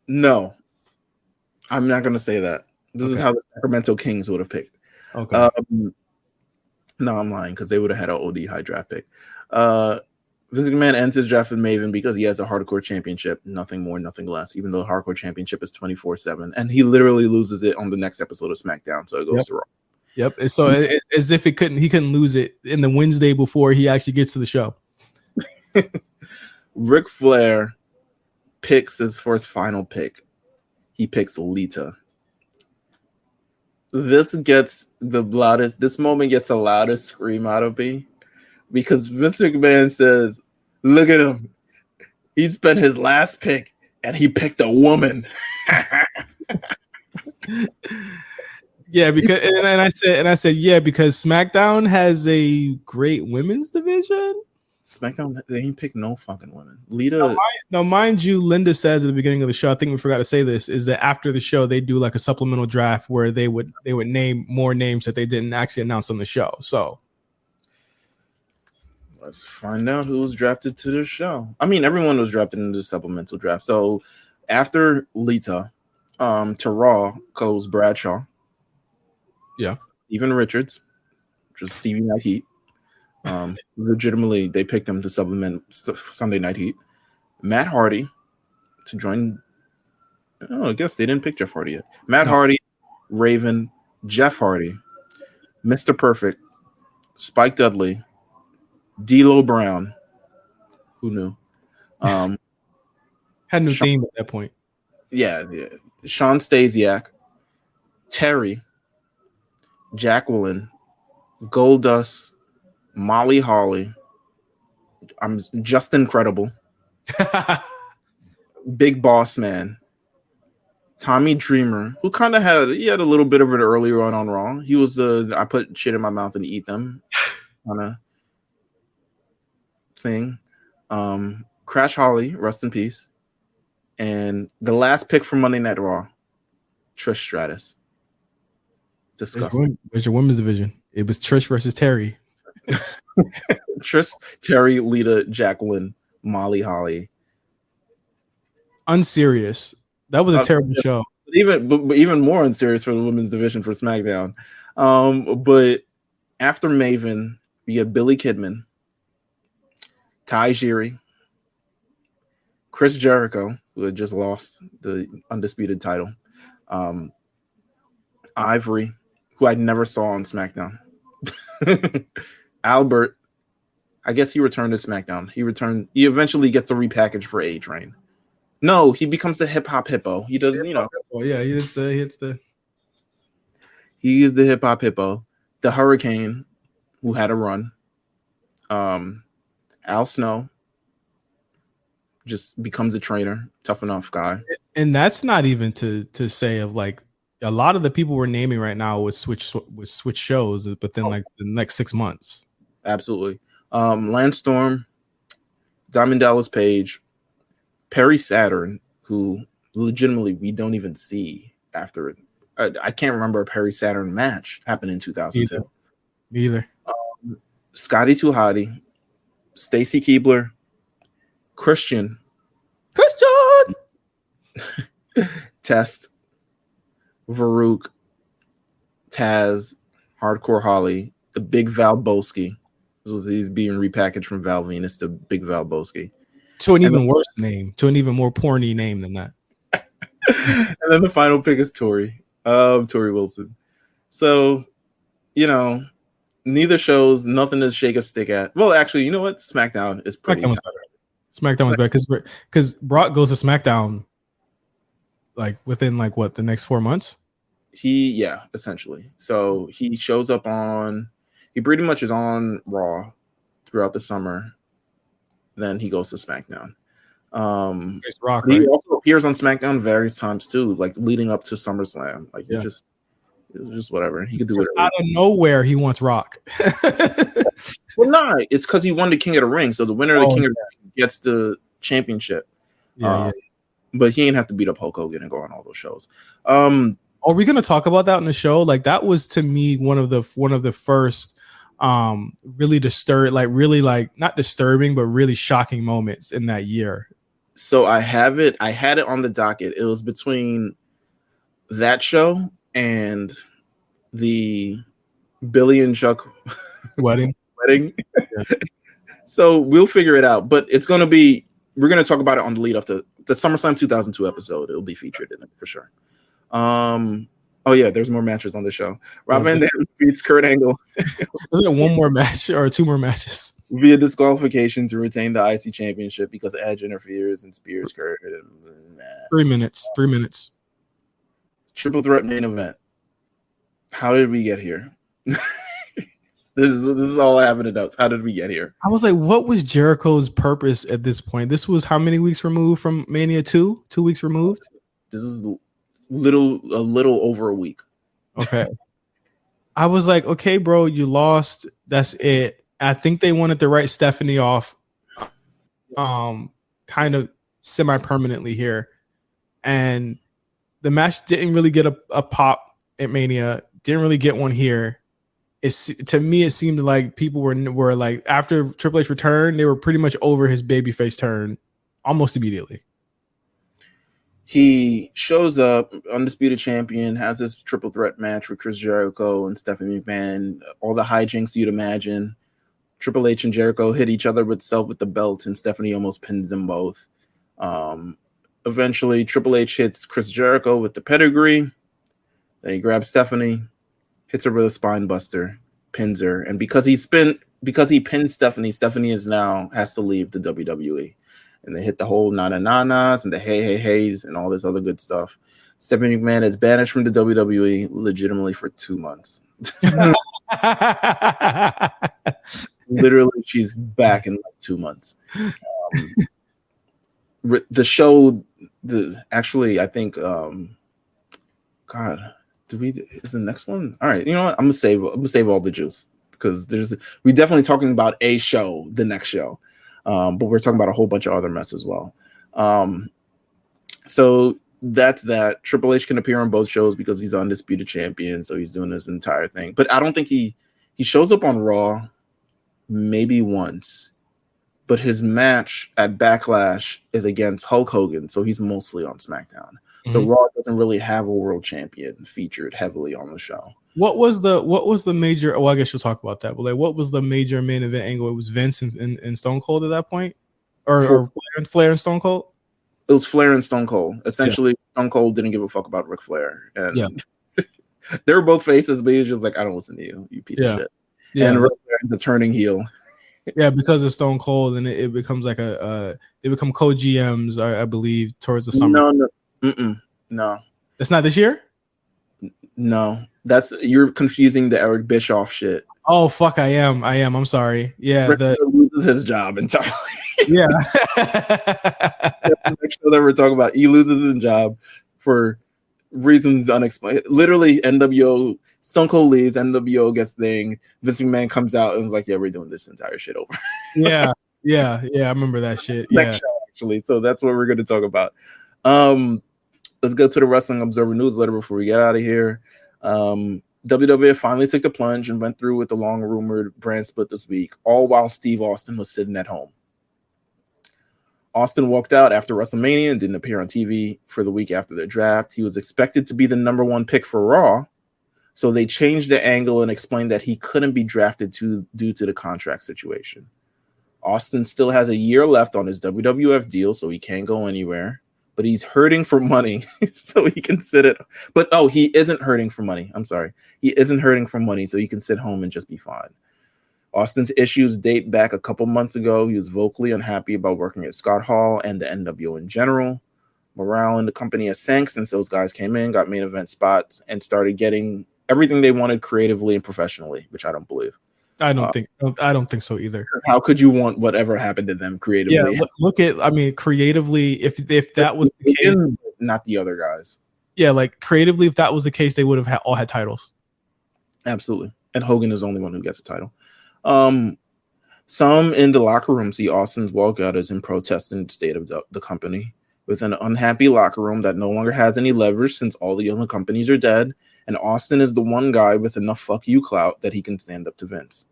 No, I'm not going to say that. This is how the Sacramento Kings would have picked. Okay. No, I'm lying because they would have had an OD high draft pick. Vince McMahon ends his draft with Maven because he has a hardcore championship, nothing more, nothing less, even though the hardcore championship is 24/7. And he literally loses it on the next episode of SmackDown, so it goes to Raw. Yep. So as if he couldn't lose it in the Wednesday before he actually gets to the show. Ric Flair picks for his final pick. He picks Lita. This moment gets the loudest scream out of me because Vince McMahon says, look at him. He spent his last pick and he picked a woman. Yeah, because and I said yeah, because SmackDown has a great women's division. SmackDown, they ain't pick no fucking women. Lita. Now, mind you, Linda says at the beginning of the show, I think we forgot to say this, is that after the show they do like a supplemental draft where they would name more names that they didn't actually announce on the show. So let's find out who was drafted to the show. I mean, everyone was drafted in the supplemental draft. So after Lita, to Raw goes Bradshaw. Yeah. Steven Richards, which is Stevie Night Heat. Legitimately, they picked him to supplement Sunday Night Heat. Matt Hardy to join. Oh, I guess they didn't pick Jeff Hardy yet. Matt Hardy, Raven, Jeff Hardy, Mr. Perfect, Spike Dudley, D'Lo Brown. Who knew? Had no theme at that point. Yeah. Sean Stasiak, Terry, Jacqueline, Goldust, Molly Holly. I'm just incredible. Big Boss Man, Tommy Dreamer, who kind of had a little bit of it earlier on Raw. He was I put shit in my mouth and eat them kind of thing. Crash Holly, rest in peace. And the last pick from Monday Night Raw, Trish Stratus. Disgusting. Where's your women's division? It was Trish versus Terry. Trish, Terry, Lita, Jacqueline, Molly Holly. Unserious. That was a terrible show. But even more unserious for the women's division for SmackDown. But after Maven, we have Billy Kidman, Ty Giri, Chris Jericho, who had just lost the undisputed title, Ivory, who I never saw on SmackDown, Albert. I guess he returned to SmackDown. He eventually gets the repackage for A-Train. No, he becomes the hip hop hippo. He does, Yeah, he is the hip hop hippo. The Hurricane, who had a run. Al Snow just becomes a trainer, tough enough guy. And that's not even to say of like a lot of the people we're naming right now would switch shows, but then like the next 6 months. Absolutely. Lance Storm, Diamond Dallas Page, Perry Saturn, who legitimately we don't even see after it. I can't remember a Perry Saturn match happened in 2002. Either. Scotty 2 Hotty, Stacy Keibler, Christian, Test, Varuk, Taz, Hardcore Holly, the Big Val Boski. He's being repackaged from Val Venus to Big Val Boski. To an even worse name, to an even more porny name than that. And then the final pick is Tori Wilson. So, neither shows nothing to shake a stick at. Well, actually, you know what? SmackDown is pretty better. SmackDown was better because Brock goes to SmackDown like within the next 4 months. Essentially. So he shows up he pretty much is on Raw throughout the summer. Then he goes to SmackDown. It's Rock, he right? also appears on SmackDown various times too, like leading up to SummerSlam. Like it was just whatever. He could do it out of nowhere. He wants Rock. Well, no, it's because he won the King of the Ring. So the winner of the King of the Ring gets the championship. But he ain't have to beat up Hulk Hogan and go on all those shows. Are we gonna talk about that in the show? Like that was to me one of the first really not disturbing, but really shocking moments in that year. So I had it on the docket. It was between that show and the Billy and Chuck wedding. So we'll figure it out, but we're going to talk about it on the lead up to the SummerSlam 2002 episode. It'll be featured in it for sure. There's more matches on the show. Rob Van Dam beats Kurt Angle. Was there one more match or two more matches? Via disqualification to retain the IC championship because Edge interferes and spears Kurt. 3 minutes. Triple threat main event. How did we get here? This is all I have in the notes. How did we get here? I was like, what was Jericho's purpose at this point? This was how many weeks removed from Mania 2? 2 weeks removed? This is a little over a week. Okay. I was like, okay, bro, you lost. That's it. I think they wanted to write Stephanie off kind of semi-permanently here. And the match didn't really get a pop at Mania. Didn't really get one here. To me, it seemed like people were like, after Triple H returned, they were pretty much over his babyface turn almost immediately. He shows up, undisputed champion, has this triple threat match with Chris Jericho and Stephanie McMahon, all the hijinks you'd imagine. Triple H and Jericho hit each other with the belt, and Stephanie almost pins them both. Eventually, Triple H hits Chris Jericho with the pedigree. Then he grabs Stephanie, hits her with a spine buster, pins her, and because he pinned Stephanie, Stephanie has to leave the WWE. And they hit the whole na-na-na-nas and the hey-hey-heys and all this other good stuff. Stephanie McMahon is banished from the WWE legitimately for 2 months. Literally, she's back in like 2 months. The show, I think, God, is the next one? All right, you know what? I'm gonna save all the juice because we're definitely talking about a show, the next show, but we're talking about a whole bunch of other mess as well. So that's that. Triple H can appear on both shows because he's the undisputed champion, so he's doing this entire thing. But I don't think he shows up on Raw maybe once, but his match at Backlash is against Hulk Hogan, so he's mostly on SmackDown. So Raw doesn't really have a world champion featured heavily on the show. What was the major? Well, I guess you'll talk about that. But like, what was the major main event angle? It was Vince and Stone Cold at that point, or Flair and Stone Cold. It was Flair and Stone Cold. Essentially, Stone Cold didn't give a fuck about Ric Flair, and they were both faces, but he was just like, "I don't listen to you, you piece of shit." Yeah, and Ric Flair ends up turning heel. Yeah, because of Stone Cold, and it becomes like they become co-GMs, I believe, towards the summer. No, it's not this year. No, you're confusing the Eric Bischoff shit. Oh fuck, I am. I'm sorry. Yeah, loses his job entirely. Yeah, the next show that we're talking about, he loses his job for reasons unexplained. Literally, NWO. Stone Cold leaves, NWO gets thing. Vince McMahon comes out and was like, "Yeah, we're doing this entire shit over." yeah, I remember that shit. Next show, actually. So that's what we're going to talk about. Let's go to the Wrestling Observer newsletter before we get out of here. WWE finally took the plunge and went through with the long-rumored brand split this week, all while Steve Austin was sitting at home. Austin walked out after WrestleMania and didn't appear on TV for the week after the draft. He was expected to be the number one pick for Raw, so they changed the angle and explained that he couldn't be drafted due to the contract situation. Austin still has a year left on his WWF deal, so he can't go anywhere. But he's hurting for money, so he can sit it. But he isn't hurting for money. I'm sorry. He isn't hurting for money, so he can sit home and just be fine. Austin's issues date back a couple months ago. He was vocally unhappy about working at Scott Hall and the NWO in general. Morale in the company has sank since those guys came in, got main event spots, and started getting everything they wanted creatively and professionally, which I don't believe. I don't think so either. How could you want whatever happened to them creatively? Yeah, creatively, if that was the case, not the other guys. Yeah, like creatively, if that was the case, they would have all had titles. Absolutely. And Hogan is the only one who gets a title. Some in the locker room see Austin's walkout as in protesting the state of the company, with an unhappy locker room that no longer has any leverage since all the other companies are dead. And Austin is the one guy with enough fuck you clout that he can stand up to Vince.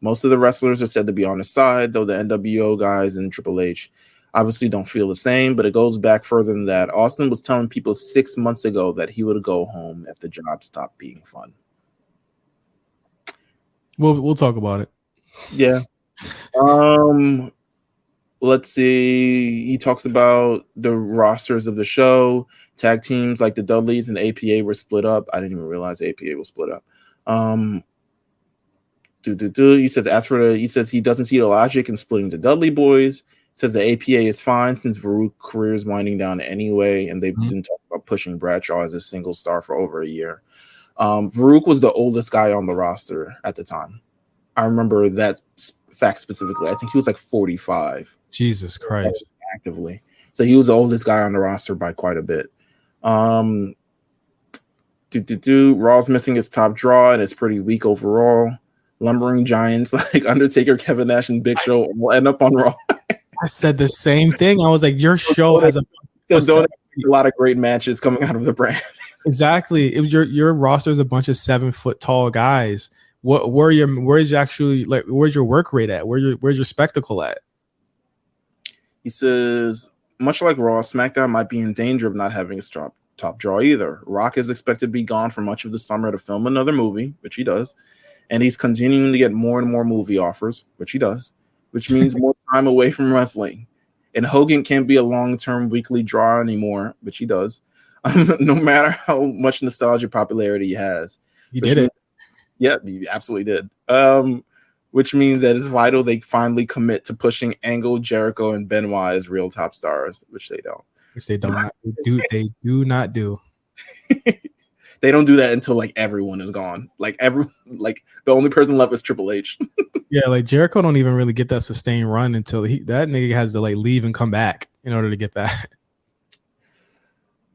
Most of the wrestlers are said to be on his side, though the NWO guys and Triple H obviously don't feel the same, but it goes back further than that. Austin was telling people 6 months ago that he would go home if the job stopped being fun. We'll talk about it. Yeah. Let's see. He talks about the rosters of the show. Tag teams like the Dudleys and APA were split up. I didn't even realize APA was split up. He says he doesn't see the logic in splitting the Dudley boys. Says the APA is fine since Farouk's career is winding down anyway, and they've been talking about pushing Bradshaw as a single star for over a year. Farouk was the oldest guy on the roster at the time. I remember that fact specifically. I think he was like 45. Jesus Christ. Actively. So he was the oldest guy on the roster by quite a bit. Raw's missing its top draw and it's pretty weak overall. Lumbering giants like Undertaker, Kevin Nash, and Big Show will end up on Raw. I said the same thing. I was like, your show has a lot of great matches coming out of the brand. Exactly. It was your roster is a bunch of 7 foot tall guys. Where's your work rate at? Where's your spectacle at? He says, much like Raw, SmackDown might be in danger of not having its top draw either. Rock is expected to be gone for much of the summer to film another movie, which he does, and he's continuing to get more and more movie offers, which he does, which means more time away from wrestling. And Hogan can't be a long-term weekly draw anymore, which he does, no matter how much nostalgia popularity he has. He did it. Yeah, he absolutely did. Which means that it's vital they finally commit to pushing Angle, Jericho, and Benoit as real top stars, which they don't. Which they don't do. They do not do. They don't do that until like everyone is gone. Like the only person left is Triple H. Yeah, like Jericho don't even really get that sustained run until that nigga has to like leave and come back in order to get that.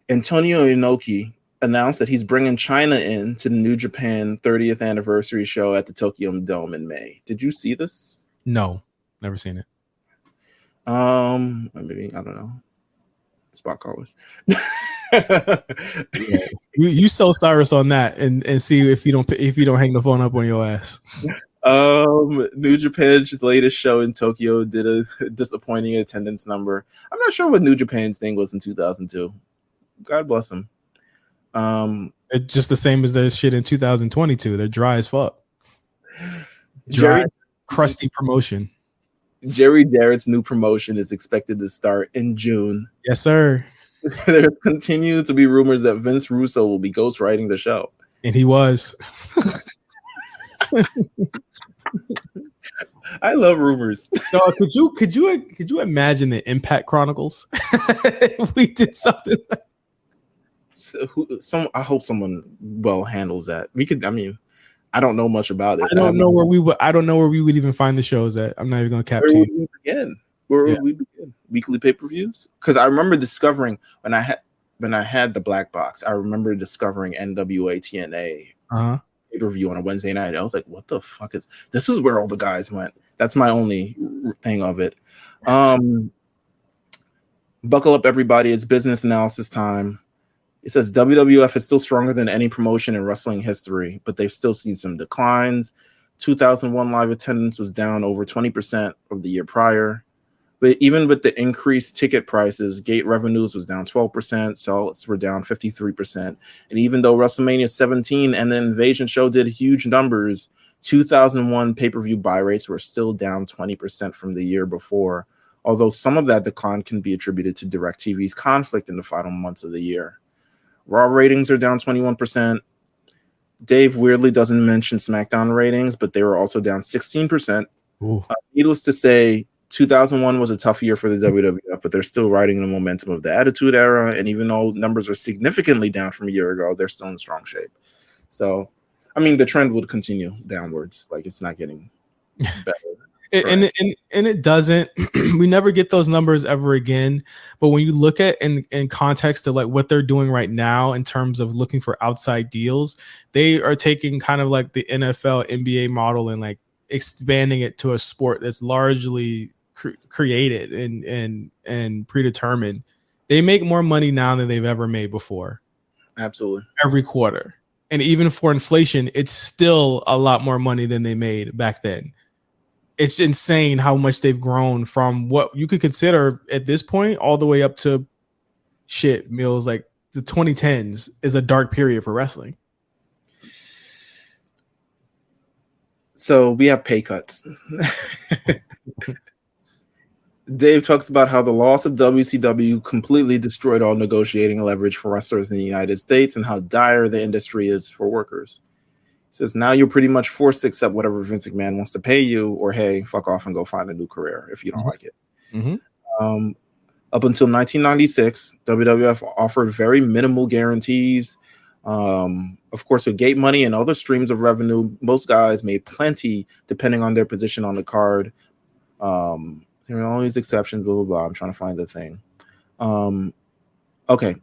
Antonio Inoki announced that he's bringing China in to the New Japan 30th anniversary show at the Tokyo Dome in May. Did you see this? No, never seen it. Maybe I don't know. Spot callers. Yeah. You sell Cyrus on that and see if you don't hang the phone up on your ass. New Japan's latest show in Tokyo did a disappointing attendance number. I'm not sure what New Japan's thing was in 2002. God bless them. It's just the same as their shit in 2022. They're dry as fuck. Dry, crusty promotion. Jerry Jarrett's new promotion is expected to start in June. Yes, sir. There continue to be rumors that Vince Russo will be ghostwriting the show. And he was. I love rumors. So could you imagine the Impact Chronicles? If we did something like I hope someone handles that. We could. I mean, I don't know much about it. I don't know where we would even find the shows at. I'm not even going to cap to you. Where would we begin? Weekly pay-per-views? Because I remember discovering when I had the black box. I remember discovering NWA TNA pay-per-view on a Wednesday night. I was like, "What the fuck is this? Is where all the guys went." That's my only thing of it. Buckle up, everybody! It's business analysis time. It says WWF is still stronger than any promotion in wrestling history, but they've still seen some declines. 2001 live attendance was down over 20% of the year prior. But even with the increased ticket prices, gate revenues was down 12%, sales were down 53%. And even though WrestleMania 17 and the Invasion show did huge numbers, 2001 pay-per-view buy rates were still down 20% from the year before, although some of that decline can be attributed to DirecTV's conflict in the final months of the year. Raw ratings are down 21%. Dave weirdly doesn't mention SmackDown ratings, but they were also down 16%. Needless to say, 2001 was a tough year for the WWF, but they're still riding the momentum of the Attitude Era. And even though numbers are significantly down from a year ago, they're still in strong shape. So, I mean, the trend would continue downwards. Like, it's not getting better. And it doesn't. We never get those numbers ever again. But when you look at in context to like what they're doing right now in terms of looking for outside deals, they are taking kind of like the NFL, NBA model and like expanding it to a sport that's largely created and predetermined. They make more money now than they've ever made before. Absolutely. Every quarter. And even for inflation, it's still a lot more money than they made back then. It's insane how much they've grown from what you could consider at this point all the way up to Meelz. Like the 2010s is a dark period for wrestling. So we have pay cuts. Dave talks about how the loss of WCW completely destroyed all negotiating leverage for wrestlers in the United States and how dire the industry is for workers. He says, now you're pretty much forced to accept whatever Vince McMahon wants to pay you, or hey, fuck off and go find a new career if you don't like it. Up until 1996, WWF offered very minimal guarantees. Of course, with gate money and other streams of revenue, most guys made plenty depending on their position on the card. There are always exceptions, blah, blah, blah. I'm trying to find the thing. Okay.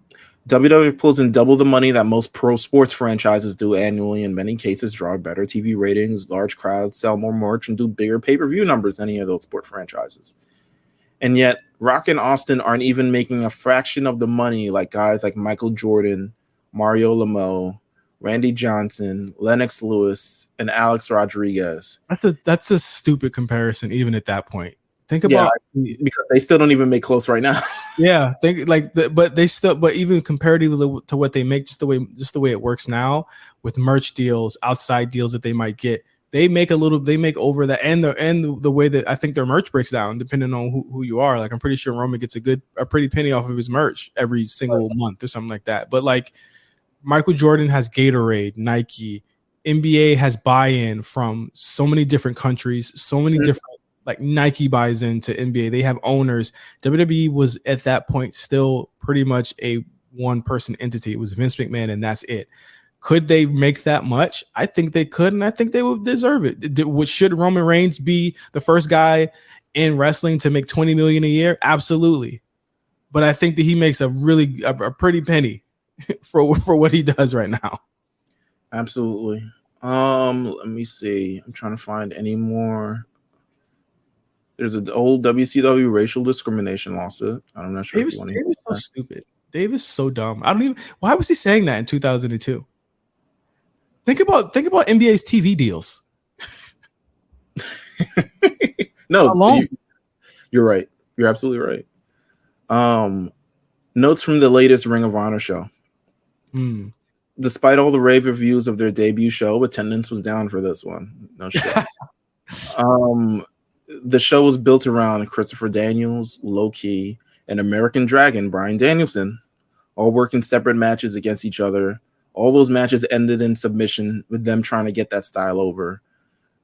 WWE pulls in double the money that most pro sports franchises do annually. In many cases, draw better TV ratings, large crowds, sell more merch, and do bigger pay-per-view numbers than any of those sport franchises. And yet, Rock and Austin aren't even making a fraction of the money like guys like Michael Jordan, Mario Lemieux, Randy Johnson, Lennox Lewis, and Alex Rodriguez. That's a stupid comparison, even at that point. Think about because they still don't even make close right now. Yeah, but even comparatively to what they make, just the way it works now with merch deals, outside deals that they might get, they make over that, and the way that I think their merch breaks down depending on who you are. Like I'm pretty sure Roman gets a pretty penny off of his merch every single month or something like that. But like Michael Jordan has Gatorade, Nike, NBA has buy-in from so many different countries, so many different, like Nike buys into NBA. They have owners. WWE was at that point still pretty much a one-person entity. It was Vince McMahon, and that's it. Could they make that much? I think they could, and I think they would deserve it. Should Roman Reigns be the first guy in wrestling to make $20 million a year? Absolutely. But I think that he makes a pretty penny for what he does right now. Absolutely. Let me see. I'm trying to find any more. There's an old WCW racial discrimination lawsuit. I'm not sure. Dave is so stupid. Dave is so dumb. Why was he saying that in 2002? Think about NBA's TV deals. No, you're right. You're absolutely right. Notes from the latest Ring of Honor show. Despite all the rave reviews of their debut show, attendance was down for this one. No shit. The show was built around Christopher Daniels, Low Key, and American Dragon Bryan Danielson, all working separate matches against each other. All those matches ended in submission, with them trying to get that style over.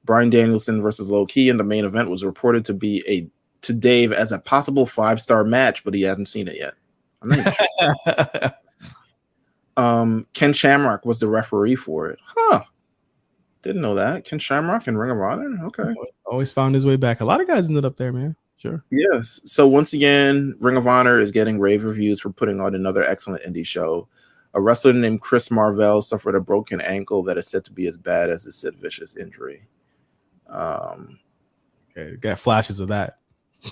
Bryan Danielson versus Low Key in the main event was reported to be to Dave as a possible 5-star match, but he hasn't seen it yet. I'm not sure. Ken Shamrock was the referee for it. Didn't know that. Ken Shamrock in Ring of Honor? Okay. Always found his way back. A lot of guys ended up there, man. Sure. Yes. So once again, Ring of Honor is getting rave reviews for putting on another excellent indie show. A wrestler named Chris Marvell suffered a broken ankle that is said to be as bad as a Sid Vicious injury. Okay, got flashes of that.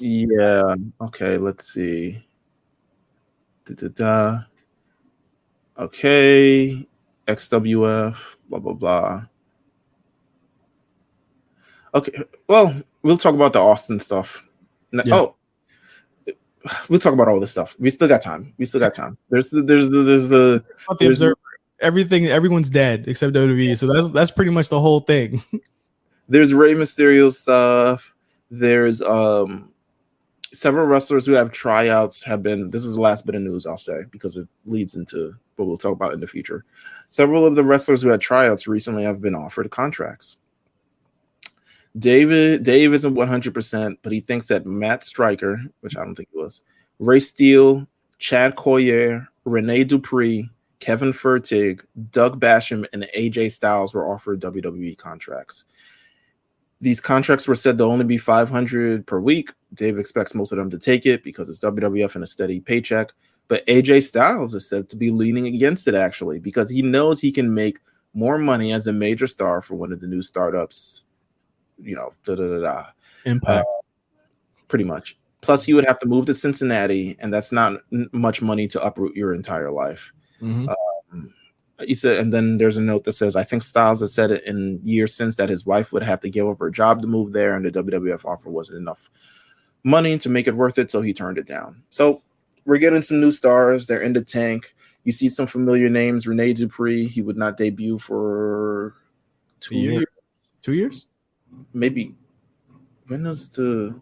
Yeah. Okay, let's see. Okay. XWF, blah, blah, blah. Okay, well, we'll talk about the Austin stuff. Yeah. Oh, we'll talk about all this stuff. We still got time. There's the Observer. Everyone's dead except WWE. So that's pretty much the whole thing. There's Rey Mysterio stuff. There's several wrestlers who have tryouts have been. This is the last bit of news I'll say because it leads into what we'll talk about in the future. Several of the wrestlers who had tryouts recently have been offered contracts. Dave isn't 100%, but he thinks that Matt Stryker, which I don't think it was, Ray Steele, Chad Collier, Rene Dupree, Kevin Furtig, Doug Basham, and AJ Styles were offered WWE contracts. These contracts were said to only be $500 per week. Dave expects most of them to take it because it's WWF and a steady paycheck. But AJ Styles is said to be leaning against it, actually, because he knows he can make more money as a major star for one of the new startups. Impact. Pretty much. Plus, he would have to move to Cincinnati, and that's not much money to uproot your entire life. He said, and then there's a note that says, I think Styles has said it in years since that his wife would have to give up her job to move there, and the WWF offer wasn't enough money to make it worth it, so he turned it down. So we're getting some new stars. They're in the tank. You see some familiar names. Rene Dupree, he would not debut for 2 years. 2 years? Maybe. When was the...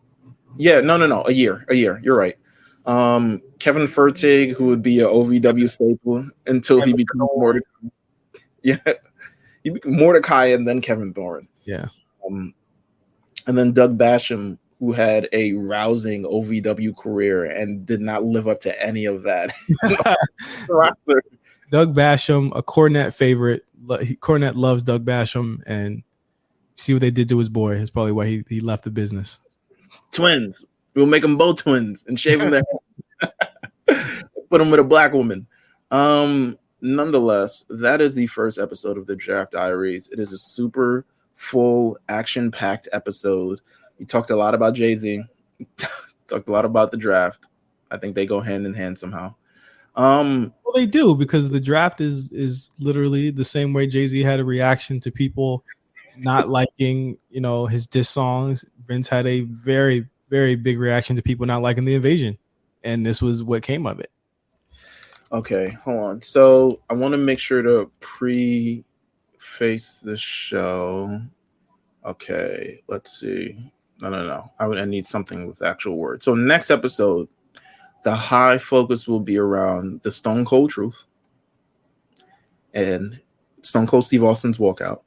Yeah, no. A year. You're right. Kevin Furtig, who would be an OVW staple until he becomes Mordecai. Yeah. He becomes Mordecai and then Kevin Thorne. Yeah. And then Doug Basham, who had a rousing OVW career and did not live up to any of that. Doug Basham, a Cornette favorite. Cornette loves Doug Basham, and see what they did to his boy. That's probably why he left the business. Twins. We'll make them both twins and shave them their head. Put them with a black woman. Nonetheless, that is the first episode of the Draft Diaries. It is a super full, action-packed episode. We talked a lot about Jay-Z. Talked a lot about the draft. I think they go hand in hand somehow. Well, they do, because the draft is literally the same way Jay-Z had a reaction to people not liking, his diss songs. Vince had a very, very big reaction to people not liking the invasion, and this was what came of it. Okay, hold on. So I want to make sure to preface the show. Okay, let's see. No. I need something with actual words. So next episode, the high focus will be around the Stone Cold Truth and Stone Cold Steve Austin's walkout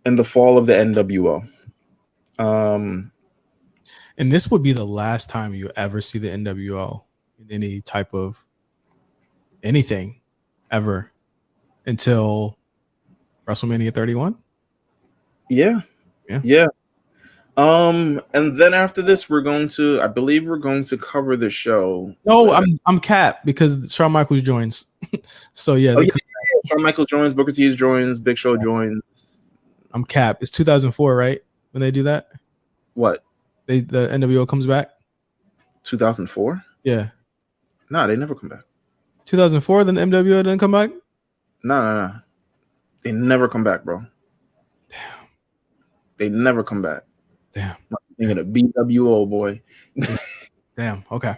and the fall of the NWO. And this would be the last time you ever see the NWO in any type of anything ever until WrestleMania 31. Yeah. And then after this, I believe we're going to cover the show. No, I'm Cap because Shawn Michaels joins. So yeah, Shawn Michaels joins, Booker T joins, Big Show joins. I'm Cap. It's 2004, right? When they do that? What? The NWO comes back? 2004? Yeah. No, they never come back. 2004, then NWO didn't come back? No. They never come back, bro. Damn. They never come back. Damn. I'm thinking of BWO, boy. Damn. Okay.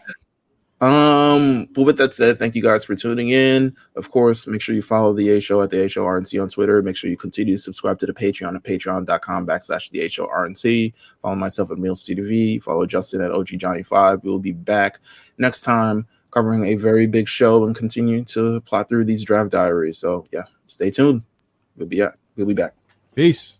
But with that said, thank you guys for tuning in. Of course, make sure you follow the A Show at the A Show RNC on Twitter. Make sure you continue to subscribe to the Patreon at patreon.com/the A Show RNC. Follow myself at Meelz TV. Follow Justin at OG Johnny 5. We will be back next time covering a very big show and continue to plot through these draft diaries. So yeah, stay tuned. We'll be back. Peace.